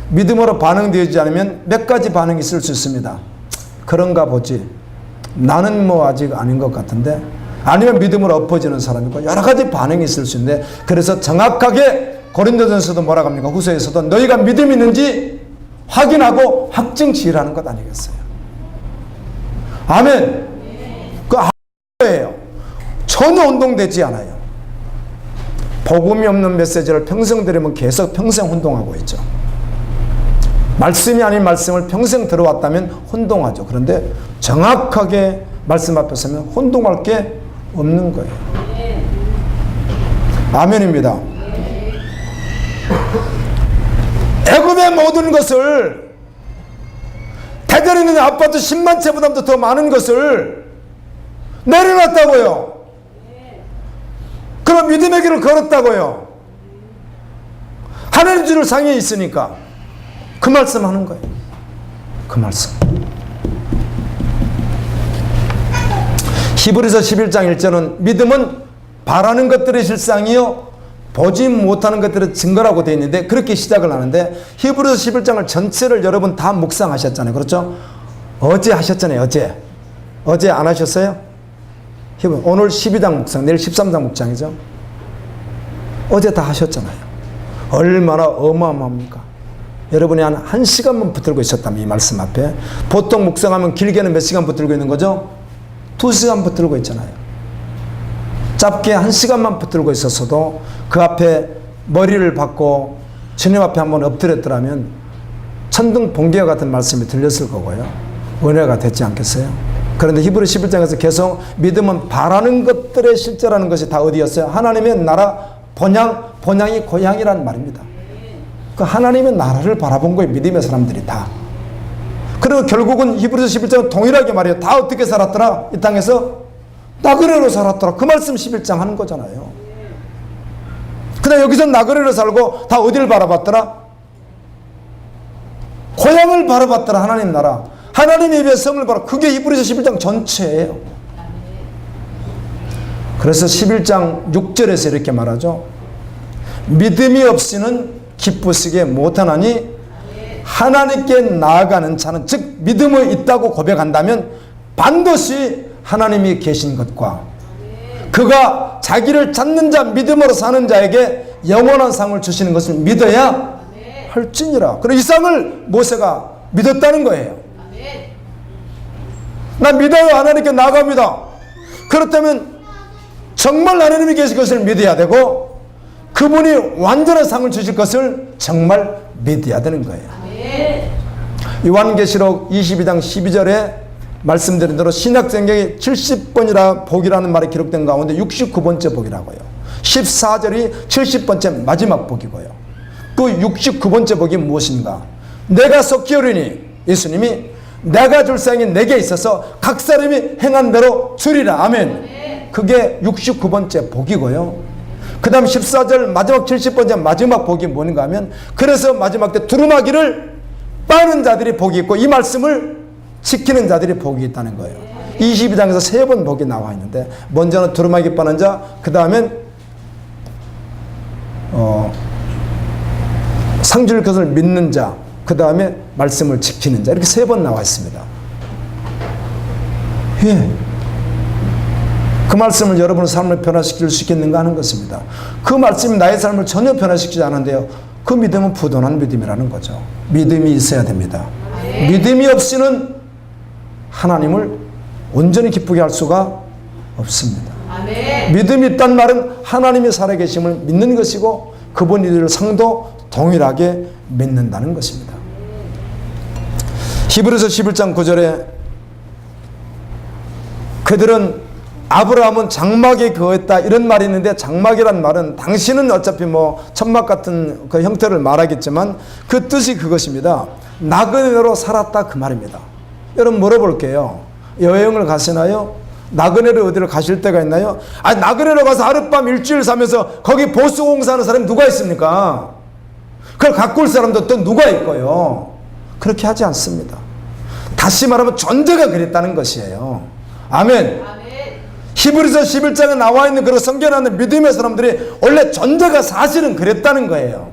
믿음으로 반응되지 않으면 몇 가지 반응이 있을 수 있습니다. 그런가 보지. 나는 뭐 아직 아닌 것 같은데. 아니면 믿음으로 엎어지는 사람이고, 여러 가지 반응이 있을 수 있는데, 그래서 정확하게 고린도전서도 뭐라고 합니까? 후서에서도 너희가 믿음이 있는지 확인하고 확증 지으라는 것 아니겠어요? 아멘. 그 아멘이에요. 전혀 운동되지 않아요. 복음이 없는 메시지를 평생 들으면 계속 평생 혼동하고 있죠. 말씀이 아닌 말씀을 평생 들어왔다면 혼동하죠. 그런데 정확하게 말씀 앞에 서면 혼동할 게 없는 거예요. 아멘입니다. 애굽의 모든 것을, 대전에 있는 아파트 10만 채보다도 더 많은 것을 내려놨다고요. 그럼 믿음의 길을 걸었다고요. 하나님 주를 상에 있으니까 그 말씀 하는 거예요. 그 말씀. 히브리서 11장 1절은 믿음은 바라는 것들의 실상이요 보지 못하는 것들의 증거라고 되어 있는데, 그렇게 시작을 하는데, 히브리서 11장을 전체를 여러분 다 묵상하셨잖아요. 그렇죠? 어제 하셨잖아요. 어제 안 하셨어요? 오늘 12장 묵상, 내일 13장 묵상이죠. 어제 다 하셨잖아요. 얼마나 어마어마합니까? 여러분이 한 1시간만 붙들고 있었다면, 이 말씀 앞에. 보통 묵상하면 길게는 몇 시간 붙들고 있는 거죠? 2시간 붙들고 있잖아요. 짧게 1시간만 붙들고 있었어도 그 앞에 머리를 박고 주님 앞에 한번 엎드렸더라면 천둥 번개와 같은 말씀이 들렸을 거고요. 은혜가 됐지 않겠어요? 그런데 히브리 11장에서 계속 믿음은 바라는 것들의 실제라는 것이 다 어디였어요? 하나님의 나라 본향이 고향이란 말입니다. 그 하나님의 나라를 바라본 거예요. 믿음의 사람들이 다. 그리고 결국은 히브리서 11장은 동일하게 말해요. 다 어떻게 살았더라? 이 땅에서 나그네로 살았더라. 그 말씀 11장 하는 거잖아요. 근데 여기서 나그네로 살고 다 어디를 바라봤더라? 고향을 바라봤더라. 하나님 나라. 하나님의 입의 성을 바라. 그게 히브리서 11장 전체예요. 그래서 11장 6절에서 이렇게 말하죠. 믿음이 없이는 기쁘시게 못하나니 하나님께 나아가는 자는, 즉 믿음이 있다고 고백한다면 반드시 하나님이 계신 것과 그가 자기를 찾는 자, 믿음으로 사는 자에게 영원한 상을 주시는 것을 믿어야 할지니라. 그럼 이 상을 모세가 믿었다는 거예요. 나 믿어요. 하나님께 나아갑니다. 그렇다면 정말 하나님이 계신 것을 믿어야 되고, 그분이 완전한 상을 주실 것을 정말 믿어야 되는 거예요. 요한계시록 22장 12절에 말씀드린 대로 신약성경에 70번이라 복이라는 말이 기록된 가운데 69번째 복이라고요. 14절이 70번째 마지막 복이고요. 그 69번째 복이 무엇인가? 내가 속히 오리니, 예수님이 내가 줄 상이 내게 있어서 각 사람이 행한 대로 주리라. 아멘. 그게 69번째 복이고요. 그 다음 14절 마지막 70번째 마지막 복이 뭔가 하면, 그래서 마지막 때 두루마기를 빠는 자들이 복이 있고 이 말씀을 지키는 자들이 복이 있다는 거예요. 22장에서 3번 복이 나와 있는데, 먼저는 두루마기 빠는 자, 그 다음엔 상줄 것을 믿는 자, 그 다음에 말씀을 지키는 자, 이렇게 3번 나와 있습니다. 예. 그 말씀을 여러분의 삶을 변화시킬 수 있겠는가 하는 것입니다. 그 말씀이 나의 삶을 전혀 변화시키지 않은데요, 그 믿음은 부도난 믿음이라는 거죠. 믿음이 있어야 됩니다. 믿음이 없이는 하나님을 온전히 기쁘게 할 수가 없습니다. 믿음이 있다는 말은 하나님의 살아계심을 믿는 것이고, 그분이 이룰 상도 동일하게 믿는다는 것입니다. 히브리서 11장 9절에 그들은 아브라함은 장막에 거했다 이런 말이 있는데, 장막이란 말은 당신은 어차피 뭐 천막 같은 그 형태를 말하겠지만 그 뜻이 그것입니다. 나그네로 살았다 그 말입니다. 여러분 물어볼게요. 여행을 가시나요? 나그네로 어디를 가실 때가 있나요? 아니, 나그네로 가서 하룻밤 일주일 사면서 거기 보수공사하는 사람이 누가 있습니까? 그걸 가꿀 사람도 또 누가 있고요? 그렇게 하지 않습니다. 다시 말하면 존재가 그랬다는 것이에요. 아멘. 히브리서 11장에 나와 있는 그런 성경하는 믿음의 사람들이 원래 존재가 사실은 그랬다는 거예요.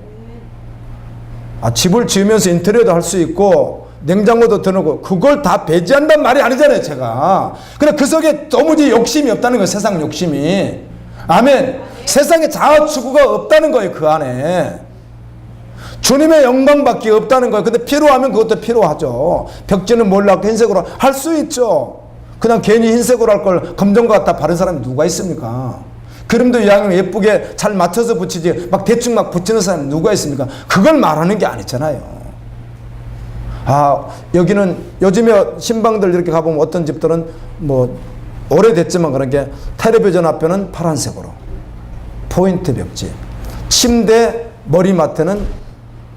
집을 지으면서 인테리어도 할 수 있고 냉장고도 드놓고 그걸 다 배제한단 말이 아니잖아요, 제가. 근데 그 속에 도무지 욕심이 없다는 거예요, 세상 욕심이. 아멘. 세상에 자아 추구가 없다는 거예요, 그 안에. 주님의 영광밖에 없다는 거예요. 근데 필요하면 그것도 필요하죠. 벽지는 몰라도 흰색으로 할 수 있죠. 그냥 괜히 흰색으로 할 걸 검정과 갖다 바른 사람이 누가 있습니까? 그림도 이왕이면 예쁘게 잘 맞춰서 붙이지 막 대충 막 붙이는 사람이 누가 있습니까? 그걸 말하는 게 아니잖아요. 여기는 요즘에 신방들 이렇게 가보면 어떤 집들은 뭐 오래됐지만 그런 게 텔레비전 앞에는 파란색으로 포인트 벽지, 침대 머리맡에는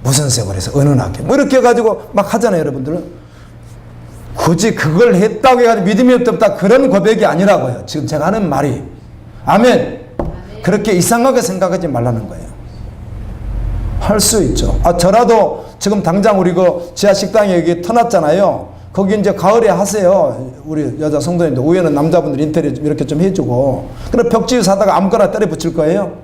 무슨 색으로 해서 은은하게 뭐 이렇게 해가지고 막 하잖아요, 여러분들은. 굳이 그걸 했다고 해가지고 믿음이 없다 그런 고백이 아니라고요. 지금 제가 하는 말이. 아멘. 그렇게 이상하게 생각하지 말라는 거예요. 할 수 있죠. 저라도 지금 당장 우리 그 지하 식당에 여기 터놨잖아요. 거기 이제 가을에 하세요. 우리 여자 성도님들. 우에는 남자분들 인테리어 이렇게 좀 해주고. 그럼 벽지 사다가 아무거나 때려 붙일 거예요?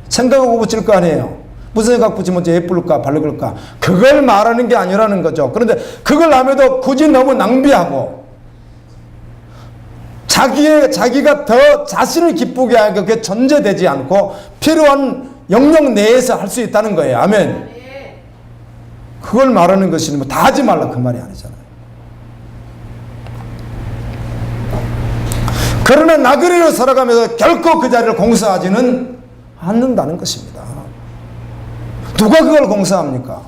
생각하고 붙일 거 아니에요? 무슨 생각 붙이면 예쁠까 바르을까? 그걸 말하는 게 아니라는 거죠. 그런데 그걸 하면도 굳이 너무 낭비하고 자기가 더 자신을 기쁘게 하게 그게 전제되지 않고 필요한 영역 내에서 할 수 있다는 거예요. 아멘. 그걸 말하는 것이 뭐 다 하지 말라 그 말이 아니잖아요. 그러나 나그네로 살아가면서 결코 그 자리를 공사하지는 않는다는 것입니다. 누가 그걸 공사합니까?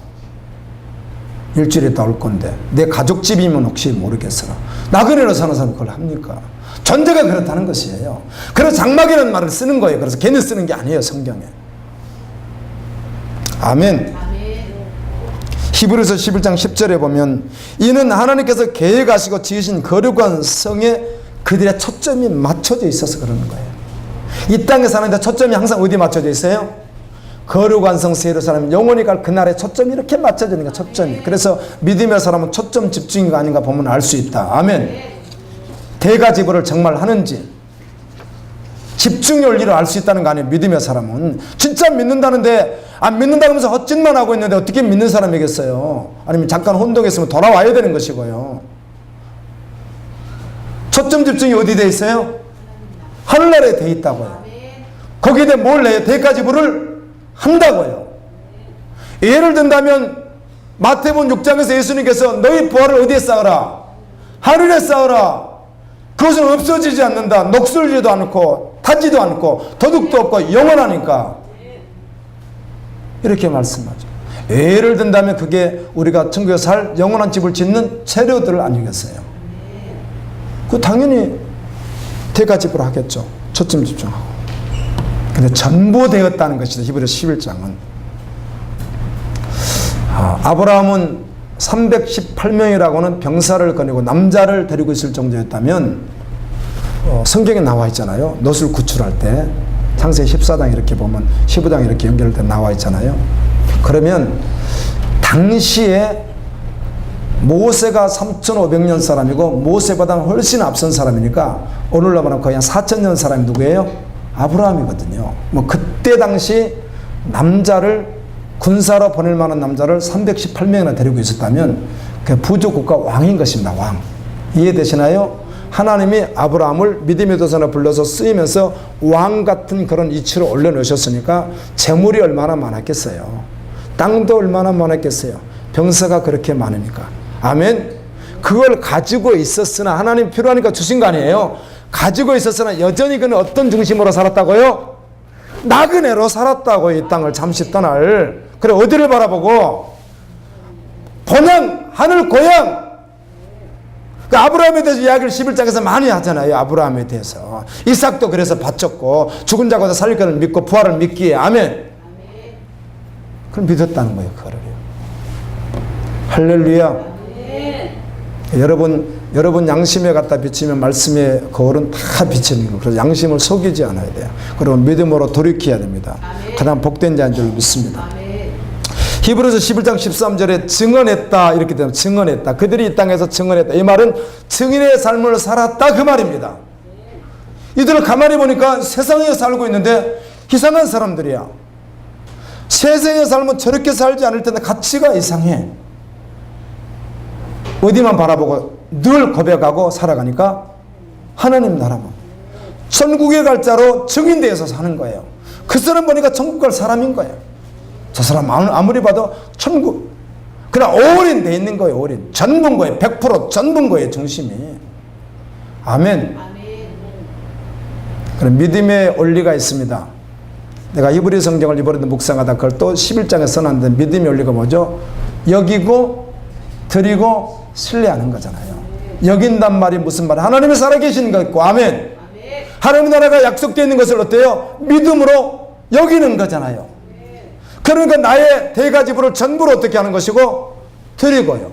일주일에 다 올 건데 내 가족 집이면 혹시 모르겠으나 나그네로 사는 사람은 그걸 합니까? 존재가 그렇다는 것이에요. 그래서 장막이라는 말을 쓰는 거예요. 그래서 괜히 쓰는 게 아니에요, 성경에. 아멘. 히브리서 11장 10절에 보면 이는 하나님께서 계획하시고 지으신 거룩한 성에 그들의 초점이 맞춰져 있어서 그러는 거예요. 이 땅에 사는데 초점이 항상 어디에 맞춰져 있어요? 거룩한 성 예루살렘 영원히 갈 그날에 초점이 이렇게 맞춰지는 거예요. 초점이. 그래서 믿음의 사람은 초점 집중이 아닌가 보면 알 수 있다. 아멘. 대가지불을 정말 하는지 집중의 원리를 알 수 있다는 거 아니에요. 믿음의 사람은. 진짜 믿는다는데 안 믿는다고 하면서 헛짓만 하고 있는데 어떻게 믿는 사람이겠어요? 아니면 잠깐 혼동했으면 돌아와야 되는 것이고요. 초점 집중이 어디 돼 있어요? 하늘나라에 돼 있다고요. 거기에 대해 뭘 해요? 대가지불을 한다고요. 예를 든다면 마태복음 6장에서 예수님께서 너희 부활을 어디에 쌓으라? 하늘에 쌓으라. 그것은 없어지지 않는다. 녹슬지도 않고 타지도 않고 도둑도 없고 영원하니까. 이렇게 말씀하죠. 예를 든다면 그게 우리가 천국에 살 영원한 집을 짓는 재료들을 아니겠어요? 그 당연히 대가집으로 하겠죠. 초점 집중하고. 근데 전부 되었다는 것이다. 히브리서 11장은. 아브라함은 318명이라고는 병사를 거느리고 남자를 데리고 있을 정도였다면 성경에 나와 있잖아요. 롯을 구출할 때 창세기 14장 이렇게 보면 15장 이렇게 연결돼 나와 있잖아요. 그러면 당시에 모세가 3500년 사람이고 모세보다 훨씬 앞선 사람이니까 오늘날 말하면 거의 한 4000년 사람이 누구예요? 아브라함이거든요. 뭐 그때 당시 남자를 군사로 보낼 만한 남자를 318명이나 데리고 있었다면 그 부족국가 왕인 것입니다. 왕. 이해되시나요? 하나님이 아브라함을 믿음의 도전에 불러서 쓰이면서 왕 같은 그런 이치로 올려놓으셨으니까 재물이 얼마나 많았겠어요. 땅도 얼마나 많았겠어요. 병사가 그렇게 많으니까. 아멘. 그걸 가지고 있었으나 하나님 필요하니까 주신 거 아니에요. 가지고 있었으나 여전히 그는 어떤 중심으로 살았다고요? 나그네로 살았다고. 이 땅을 잠시 떠날. 그래, 어디를 바라보고? 본향, 하늘 고향. 그 아브라함에 대해서 이야기를 11장에서 많이 하잖아요. 아브라함에 대해서. 이삭도 그래서 바쳤고, 죽은 자보다 살릴 것을 믿고 부활을 믿기에. 아멘. 그걸 믿었다는 거예요. 그거를요. 할렐루야. 여러분 양심에 갖다 비치면 말씀의 거울은 다 비치는 거예요. 그래서 양심을 속이지 않아야 돼요. 그리고 믿음으로 돌이켜야 됩니다. 가장 복된 자인 줄 믿습니다. 히브리서 11장 13절에 증언했다 이렇게 되면 증언했다. 그들이 이 땅에서 증언했다. 이 말은 증인의 삶을 살았다 그 말입니다. 이들을 가만히 보니까 세상에 살고 있는데 이상한 사람들이야. 세상의 삶은 저렇게 살지 않을 텐데 가치가 이상해. 어디만 바라보고 늘 고백하고 살아가니까 하나님 나라만 천국에 갈 자로 증인되어서 사는 거예요. 그 사람 보니까 천국 갈 사람인 거예요. 저 사람 아무리 봐도 천국 그냥 올인 돼 있는 거예요. 올인 전부인 거예요. 100% 전부인 거예요. 중심이. 아멘. 그럼 믿음의 원리가 있습니다. 내가 히브리 성경을 이번에도 묵상하다 그걸 또 11장에 써놨는데 믿음의 원리가 뭐죠? 여기고 드리고 신뢰하는 거잖아요. 여긴단 말이 무슨 말이에요? 하나님이 살아계시는 거 있고 아멘. 하나님 나라가 약속되어 있는 것을 어때요? 믿음으로 여기는 거잖아요. 그러니까 나의 대가지부를 전부로 어떻게 하는 것이고 드리고요.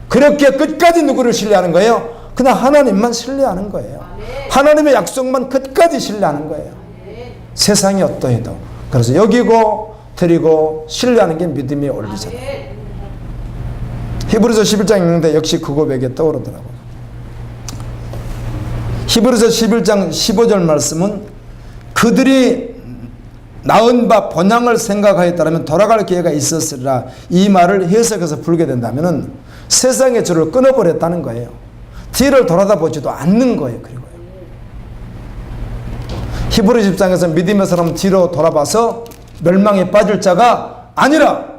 그렇게 끝까지 누구를 신뢰하는 거예요? 그냥 하나님만 신뢰하는 거예요. 하나님의 약속만 끝까지 신뢰하는 거예요. 세상이 어떠해도. 그래서 여기고 드리고 신뢰하는 게 믿음의 원리잖아요. 히브리서 11장 읽는데 역시 그 고백이 떠오르더라고요. 히브리서 11장 15절 말씀은 그들이 낳은 바 본향을 생각하였다면 돌아갈 기회가 있었으리라 이 말을 해석해서 풀게 된다면 세상의 줄을 끊어버렸다는 거예요. 뒤를 돌아다보지도 않는 거예요. 그리고요. 히브리 10장에서 믿음의 사람은 뒤로 돌아봐서 멸망에 빠질 자가 아니라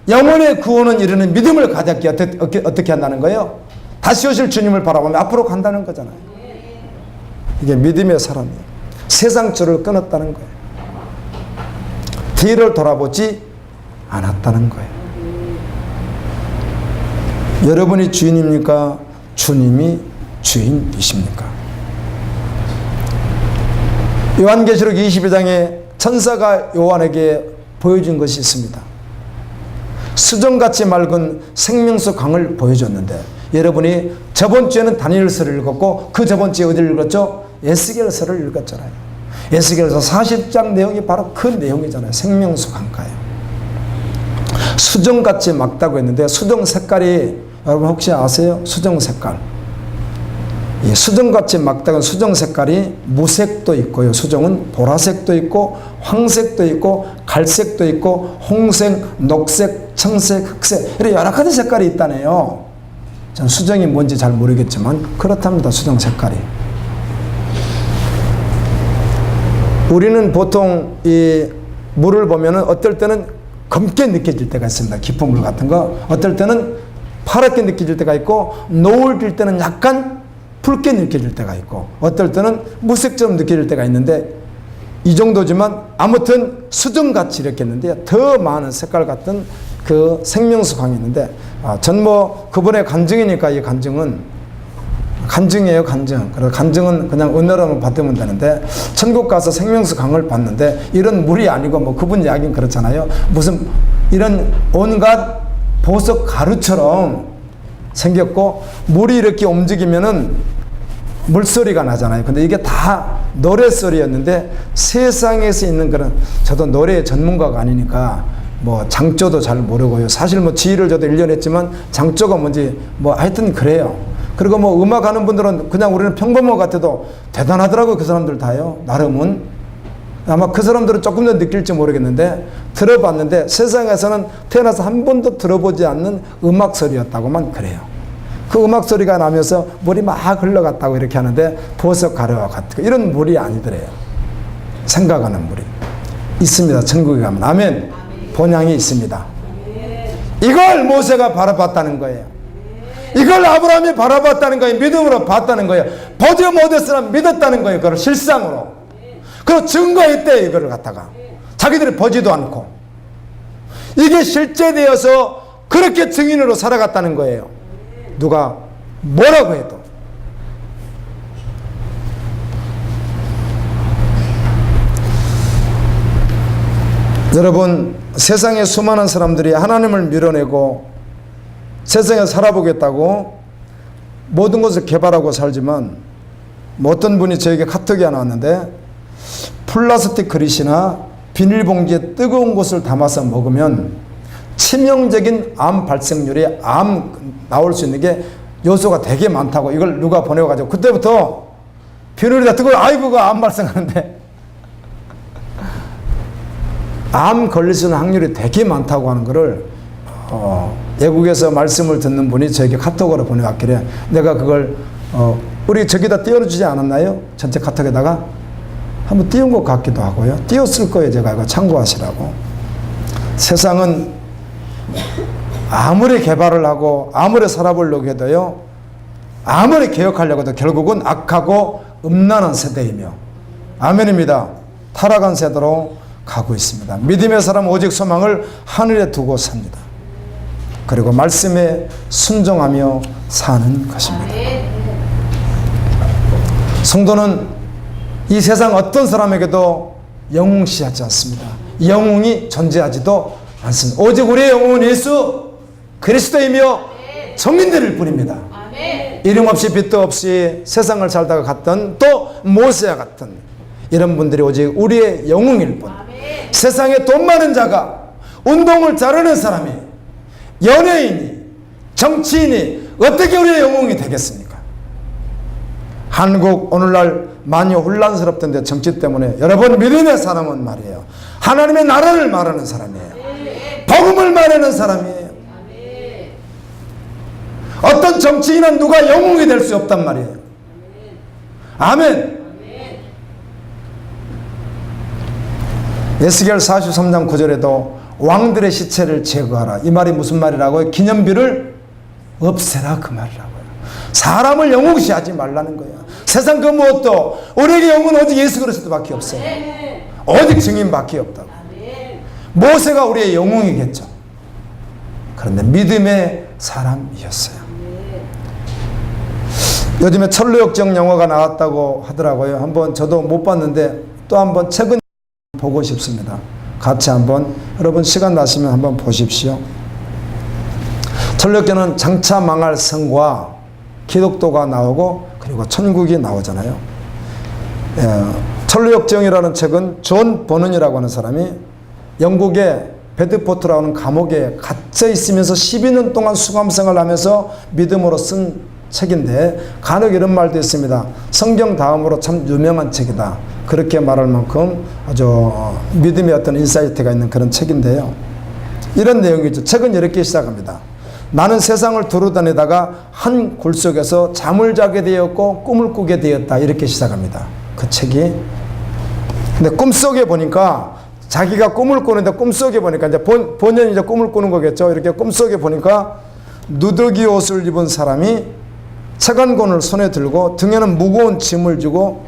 영혼의 구원은 이르는 믿음을 가졌기에 어떻게 한다는 거예요? 다시 오실 주님을 바라보며 앞으로 간다는 거잖아요. 이게 믿음의 사람이에요. 세상 줄을 끊었다는 거예요. 뒤를 돌아보지 않았다는 거예요. 여러분이 주인입니까? 주님이 주인이십니까? 요한계시록 22장에 천사가 요한에게 보여준 것이 있습니다. 수정같이 맑은 생명수 강을 보여줬는데 여러분이 저번 주에는 다니엘서를 읽었고 그 저번 주에 어디를 읽었죠? 에스겔서를 읽었잖아요. 에스겔서 40장 내용이 바로 그 내용이잖아요. 생명수 강가예요. 수정같이 맑다고 했는데 수정 색깔이 여러분 혹시 아세요? 수정 색깔. 이 수정같이 맑다는 수정 색깔이 무색도 있고요. 수정은 보라색도 있고 황색도 있고 갈색도 있고 홍색, 녹색, 청색, 흑색 이렇게 여러 가지 색깔이 있다네요. 전 수정이 뭔지 잘 모르겠지만 그렇답니다. 수정 색깔이. 우리는 보통 이 물을 보면은 어떨 때는 검게 느껴질 때가 있습니다. 깊은 물 같은 거. 어떨 때는 파랗게 느껴질 때가 있고 노을질 때는 약간 붉게 느껴질 때가 있고 어떨 때는 무색처럼 느껴질 때가 있는데 이 정도지만 아무튼 수정같이 이렇게 했는데 더 많은 색깔 같은 그 생명수 강이 있는데 전 뭐 그분의 간증이니까 이 간증은 간증이에요. 간증. 그래서 간증은 그냥 은혜로만 받으면 되는데 천국 가서 생명수 강을 봤는데 이런 물이 아니고 뭐 그분 이야기는 그렇잖아요. 무슨 이런 온갖 보석 가루처럼 생겼고 물이 이렇게 움직이면은 물소리가 나잖아요. 근데 이게 다 노래소리였는데 세상에서 있는 그런 저도 노래 전문가가 아니니까 뭐 장조도 잘 모르고요. 사실 뭐 지휘를 저도 1년 했지만 장조가 뭔지 뭐 하여튼 그래요. 그리고 뭐 음악하는 분들은 그냥 우리는 평범한 것 같아도 대단하더라고요. 그 사람들 다요. 나름은. 아마 그 사람들은 조금 더 느낄지 모르겠는데 들어봤는데 세상에서는 태어나서 한 번도 들어보지 않는 음악 소리였다고만 그래요. 그 음악 소리가 나면서 물이 막 흘러갔다고 이렇게 하는데 보석 가루와 같은 이런 물이 아니더래요. 생각하는 물이 있습니다. 천국에 가면 아멘. 본향이 있습니다. 이걸 모세가 바라봤다는 거예요. 이걸 아브라함이 바라봤다는 거예요. 믿음으로 봤다는 거예요. 보지 못했으나 믿었다는 거예요. 그걸 실상으로. 그리고 증거했대, 이거를 갖다가. 자기들이 보지도 않고. 이게 실제되어서 그렇게 증인으로 살아갔다는 거예요. 누가 뭐라고 해도. 여러분, 세상에 수많은 사람들이 하나님을 밀어내고 세상에 살아보겠다고 모든 것을 개발하고 살지만, 어떤 분이 저에게 카톡이 하나 왔는데, 플라스틱 그릇이나 비닐봉지에 뜨거운 것을 담아서 먹으면 치명적인 암 발생률이, 암 나올 수 있는 게 요소가 되게 많다고, 이걸 누가 보내가지고 그때부터 비닐에다 뜨거워, 아이고 그 암 발생하는데 암 걸릴 수 있는 확률이 되게 많다고 하는 거를 외국에서 말씀을 듣는 분이 저에게 카톡으로 보내왔길래, 내가 그걸 우리 저기다 띄워주지 않았나요? 전체 카톡에다가 한번 띄운 것 같기도 하고요. 띄웠을 거예요. 제가 이거 참고하시라고. 세상은 아무리 개발을 하고 아무리 살아보려고 해도요, 아무리 개혁하려고 해도 결국은 악하고 음란한 세대이며, 아멘입니다. 타락한 세대로 가고 있습니다. 믿음의 사람은 오직 소망을 하늘에 두고 삽니다. 그리고 말씀에 순종하며 사는 것입니다. 성도는 이 세상 어떤 사람에게도 영웅시하지 않습니다. 영웅이 존재하지도 않습니다. 오직 우리의 영웅은 예수 그리스도이며 성민들일 뿐입니다. 이름 없이 빛도 없이 세상을 살다가 갔던, 또 모세와 같은 이런 분들이 오직 우리의 영웅일 뿐. 세상에 돈 많은 자가, 운동을 잘하는 사람이, 연예인이, 정치인이 어떻게 우리의 영웅이 되겠습니까? 한국 오늘날 많이 혼란스럽던데, 정치 때문에. 여러분, 믿음의 사람은 말이에요, 하나님의 나라를 말하는 사람이에요. 복음을 말하는 사람이에요. 어떤 정치인은 누가 영웅이 될 수 없단 말이에요. 아멘. 에스겔 43장 9절에도 왕들의 시체를 제거하라, 이 말이 무슨 말이라고요? 기념비를 없애라, 그 말이라고요. 사람을 영웅시하지 말라는 거예요. 세상 그 무엇도, 우리에게 영웅은 오직 예수 그리스도밖에 없어요. 오직 증인밖에 없다고. 모세가 우리의 영웅이겠죠. 그런데 믿음의 사람이었어요. 요즘에 철로역정 영화가 나왔다고 하더라고요. 한번 저도 못 봤는데 또 한번 최근 보고 싶습니다. 같이 한번, 여러분 시간 나시면 한번 보십시오. 철로역정은 장차 망할 성과 기독도가 나오고 그리고 천국이 나오잖아요. 철로역정이라는 책은 존 버넌이라고 하는 사람이 영국의 베드포트라는 감옥에 갇혀 있으면서 12년 동안 수감생활을 하면서 믿음으로 쓴 책인데, 간혹 이런 말도 있습니다. 성경 다음으로 참 유명한 책이다, 그렇게 말할 만큼 아주 믿음의 어떤 인사이트가 있는 그런 책인데요. 이런 내용이죠. 책은 이렇게 시작합니다. 나는 세상을 두루다니다가 한 굴속에서 잠을 자게 되었고 꿈을 꾸게 되었다, 이렇게 시작합니다. 그 책이. 근데 꿈속에 보니까, 자기가 꿈을 꾸는데 꿈속에 보니까, 이제 본연이 이제 꿈을 꾸는 거겠죠. 이렇게 꿈속에 보니까 누더기 옷을 입은 사람이 책 한 권을 손에 들고 등에는 무거운 짐을 지고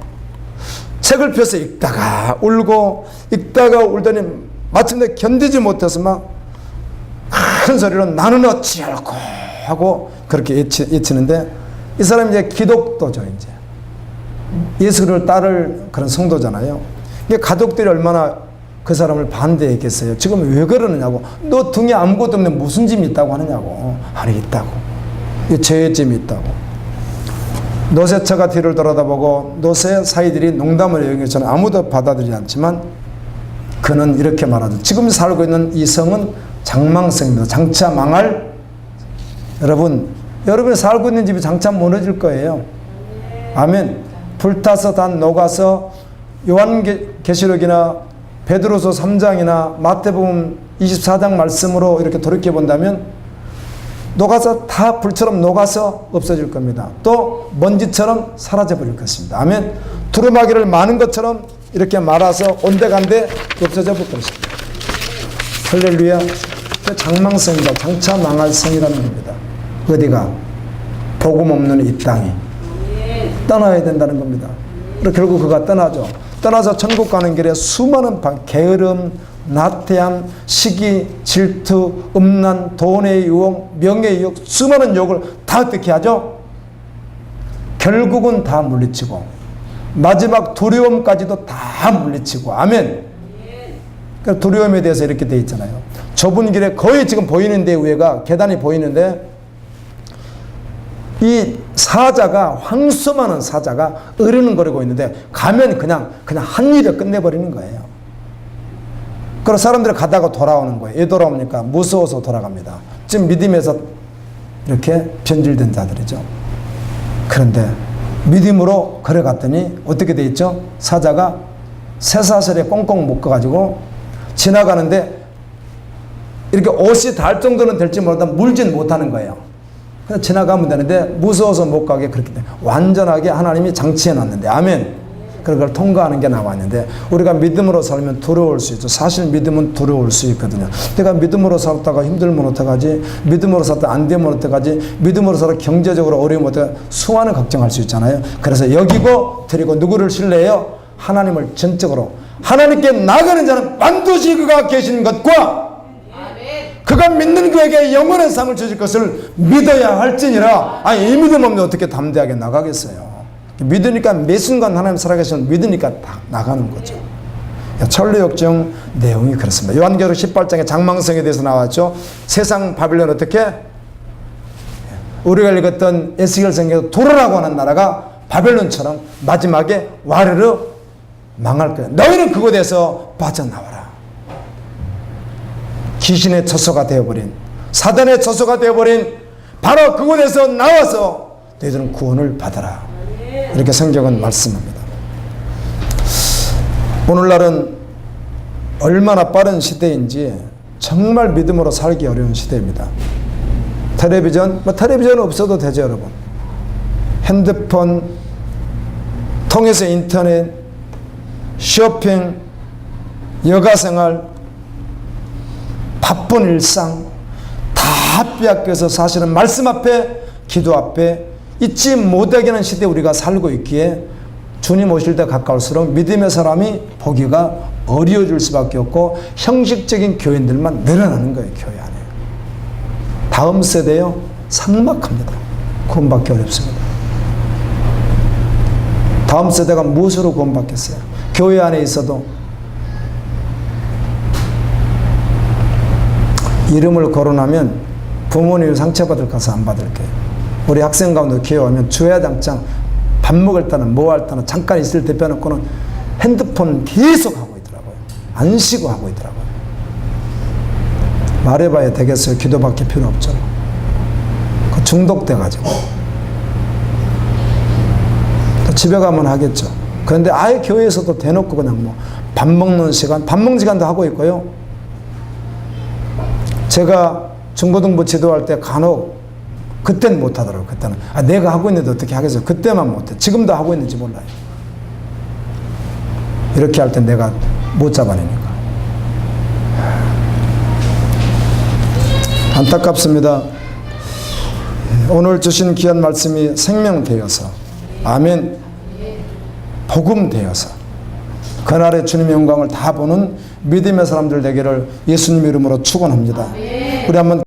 책을 펴서 읽다가 울고 읽다가 울더니 마침내 견디지 못해서 막 큰 소리로 나는 어찌할꼬 하고 그렇게 외치는데, 이 사람이 이제 기독도죠. 이제 예수를 따를 그런 성도잖아요. 이게 가족들이 얼마나 그 사람을 반대했겠어요. 지금 왜 그러느냐고. 너 등에 아무것도 없는데 무슨 짐이 있다고 하느냐고. 아니, 있다고. 죄의 짐이 있다고. 노새처가 뒤를 돌아다보고 노새 사이들이 농담을 여기서는 아무도 받아들이지 않지만, 그는 이렇게 말하죠. 지금 살고 있는 이 성은 장망성입니다. 장차 망할. 여러분이 살고 있는 집이 장차 무너질 거예요. 아멘. 불타서 다 녹아서, 요한계시록이나 베드로서 3장이나 마태복음 24장 말씀으로 이렇게 돌이켜 본다면 녹아서 다 불처럼 녹아서 없어질 겁니다. 또 먼지처럼 사라져 버릴 것입니다. 아멘. 두루마기를 마는 것처럼 이렇게 말아서 온데간데 없어져 볼 것입니다. 할렐루야. 장망성이다. 장차 망할 성이라는 겁니다. 어디가? 복음 없는 이 땅이 떠나야 된다는 겁니다. 그리고 결국 그가 떠나죠. 떠나서 천국 가는 길에 수많은 게으름, 나태함, 시기, 질투, 음란, 돈의 유혹, 명예의 유혹, 수많은 유혹을 다 어떻게 하죠? 결국은 다 물리치고 마지막 두려움까지도 다 물리치고. 아멘. 그 두려움에 대해서 이렇게 돼 있잖아요. 좁은 길에 거의 지금 보이는데, 위에가 계단이 보이는데, 이 사자가, 황소 많은 사자가 으르는거리고 있는데 가면 그냥 한 입에 끝내버리는 거예요. 그래서 사람들이 가다가 돌아오는 거예요. 왜 돌아옵니까? 무서워서 돌아갑니다. 지금 믿음에서 이렇게 변질된 자들이죠. 그런데 믿음으로 걸어갔더니 어떻게 돼 있죠? 사자가 쇠사슬에 꽁꽁 묶어가지고 지나가는데 이렇게 옷이 닿을 정도는 될지 몰라도 물진 못하는 거예요. 그냥 지나가면 되는데 무서워서 못 가게 그렇게 돼. 완전하게 하나님이 장치해 놨는데. 아멘. 그걸 통과하는 게 나와 있는데, 우리가 믿음으로 살면 두려울 수 있죠. 사실 믿음은 두려울 수 있거든요. 내가 믿음으로 살다가 힘들면 어떡하지? 믿음으로 살다가 안 되면 어떡하지? 믿음으로 살다 경제적으로 어려우면 어떡하지? 수많은 걱정할 수 있잖아요. 그래서 여기고 드리고 누구를 신뢰해요? 하나님을 전적으로. 하나님께 나가는 자는 반드시 그가 계신 것과 그가 믿는 그에게 영원한 삶을 주실 것을 믿어야 할지니라. 아니, 이 믿음 없는데 어떻게 담대하게 나가겠어요? 믿으니까 매 순간 하나님 살아계시면 믿으니까 다 나가는 거죠. 천리역정 내용이 그렇습니다. 요한계시록 18장에 장망성에 대해서 나왔죠. 세상 바빌론 어떻게? 우리가 읽었던 에스겔 성경에서 도로라고 하는 나라가 바벨론처럼 마지막에 와르르 망할 거야. 너희는 그곳에서 빠져나와라. 귀신의 처소가 되어버린, 사단의 처소가 되어버린 바로 그곳에서 나와서 너희들은 구원을 받아라. 이렇게 성경은 말씀합니다. 오늘날은 얼마나 빠른 시대인지 정말 믿음으로 살기 어려운 시대입니다. 텔레비전 없어도 되죠, 여러분. 핸드폰 통해서 인터넷, 쇼핑, 여가생활, 바쁜 일상 다 빼앗겨서 사실은 말씀 앞에, 기도 앞에 잊지 못하게 하는 시대에 우리가 살고 있기에 주님 오실 때 가까울수록 믿음의 사람이 보기가 어려워질 수밖에 없고 형식적인 교인들만 늘어나는 거예요. 교회 안에. 다음 세대요, 삭막합니다. 구원받기 어렵습니다. 다음 세대가 무엇으로 구원받겠어요? 교회 안에 있어도 이름을 거론하면 부모님 상처받을 가서 안 받을게요. 우리 학생 가운데 기회 오면 주야장창 밥 먹을 때는 뭐 할 때는 잠깐 있을 때 빼놓고는 핸드폰 계속 하고 있더라고요. 안 쉬고 하고 있더라고요. 말해봐야 되겠어요. 기도밖에 필요 없죠. 중독돼가지고 또 집에 가면 하겠죠. 그런데 아예 교회에서도 대놓고 그냥 뭐 밥 먹는 시간, 밥 먹는 시간도 하고 있고요. 제가 중고등부 지도할 때 간혹 그때는 못하더라고요. 그때는 내가 하고 있는데 어떻게 하겠어요? 그때만 못해. 지금도 하고 있는지 몰라요. 이렇게 할 때 내가 못 잡아내니까. 안타깝습니다. 오늘 주신 귀한 말씀이 생명되어서, 아멘, 복음 되어서 그날의 주님의 영광을 다 보는 믿음의 사람들 되기를 예수님 이름으로 축원합니다. 우리 한번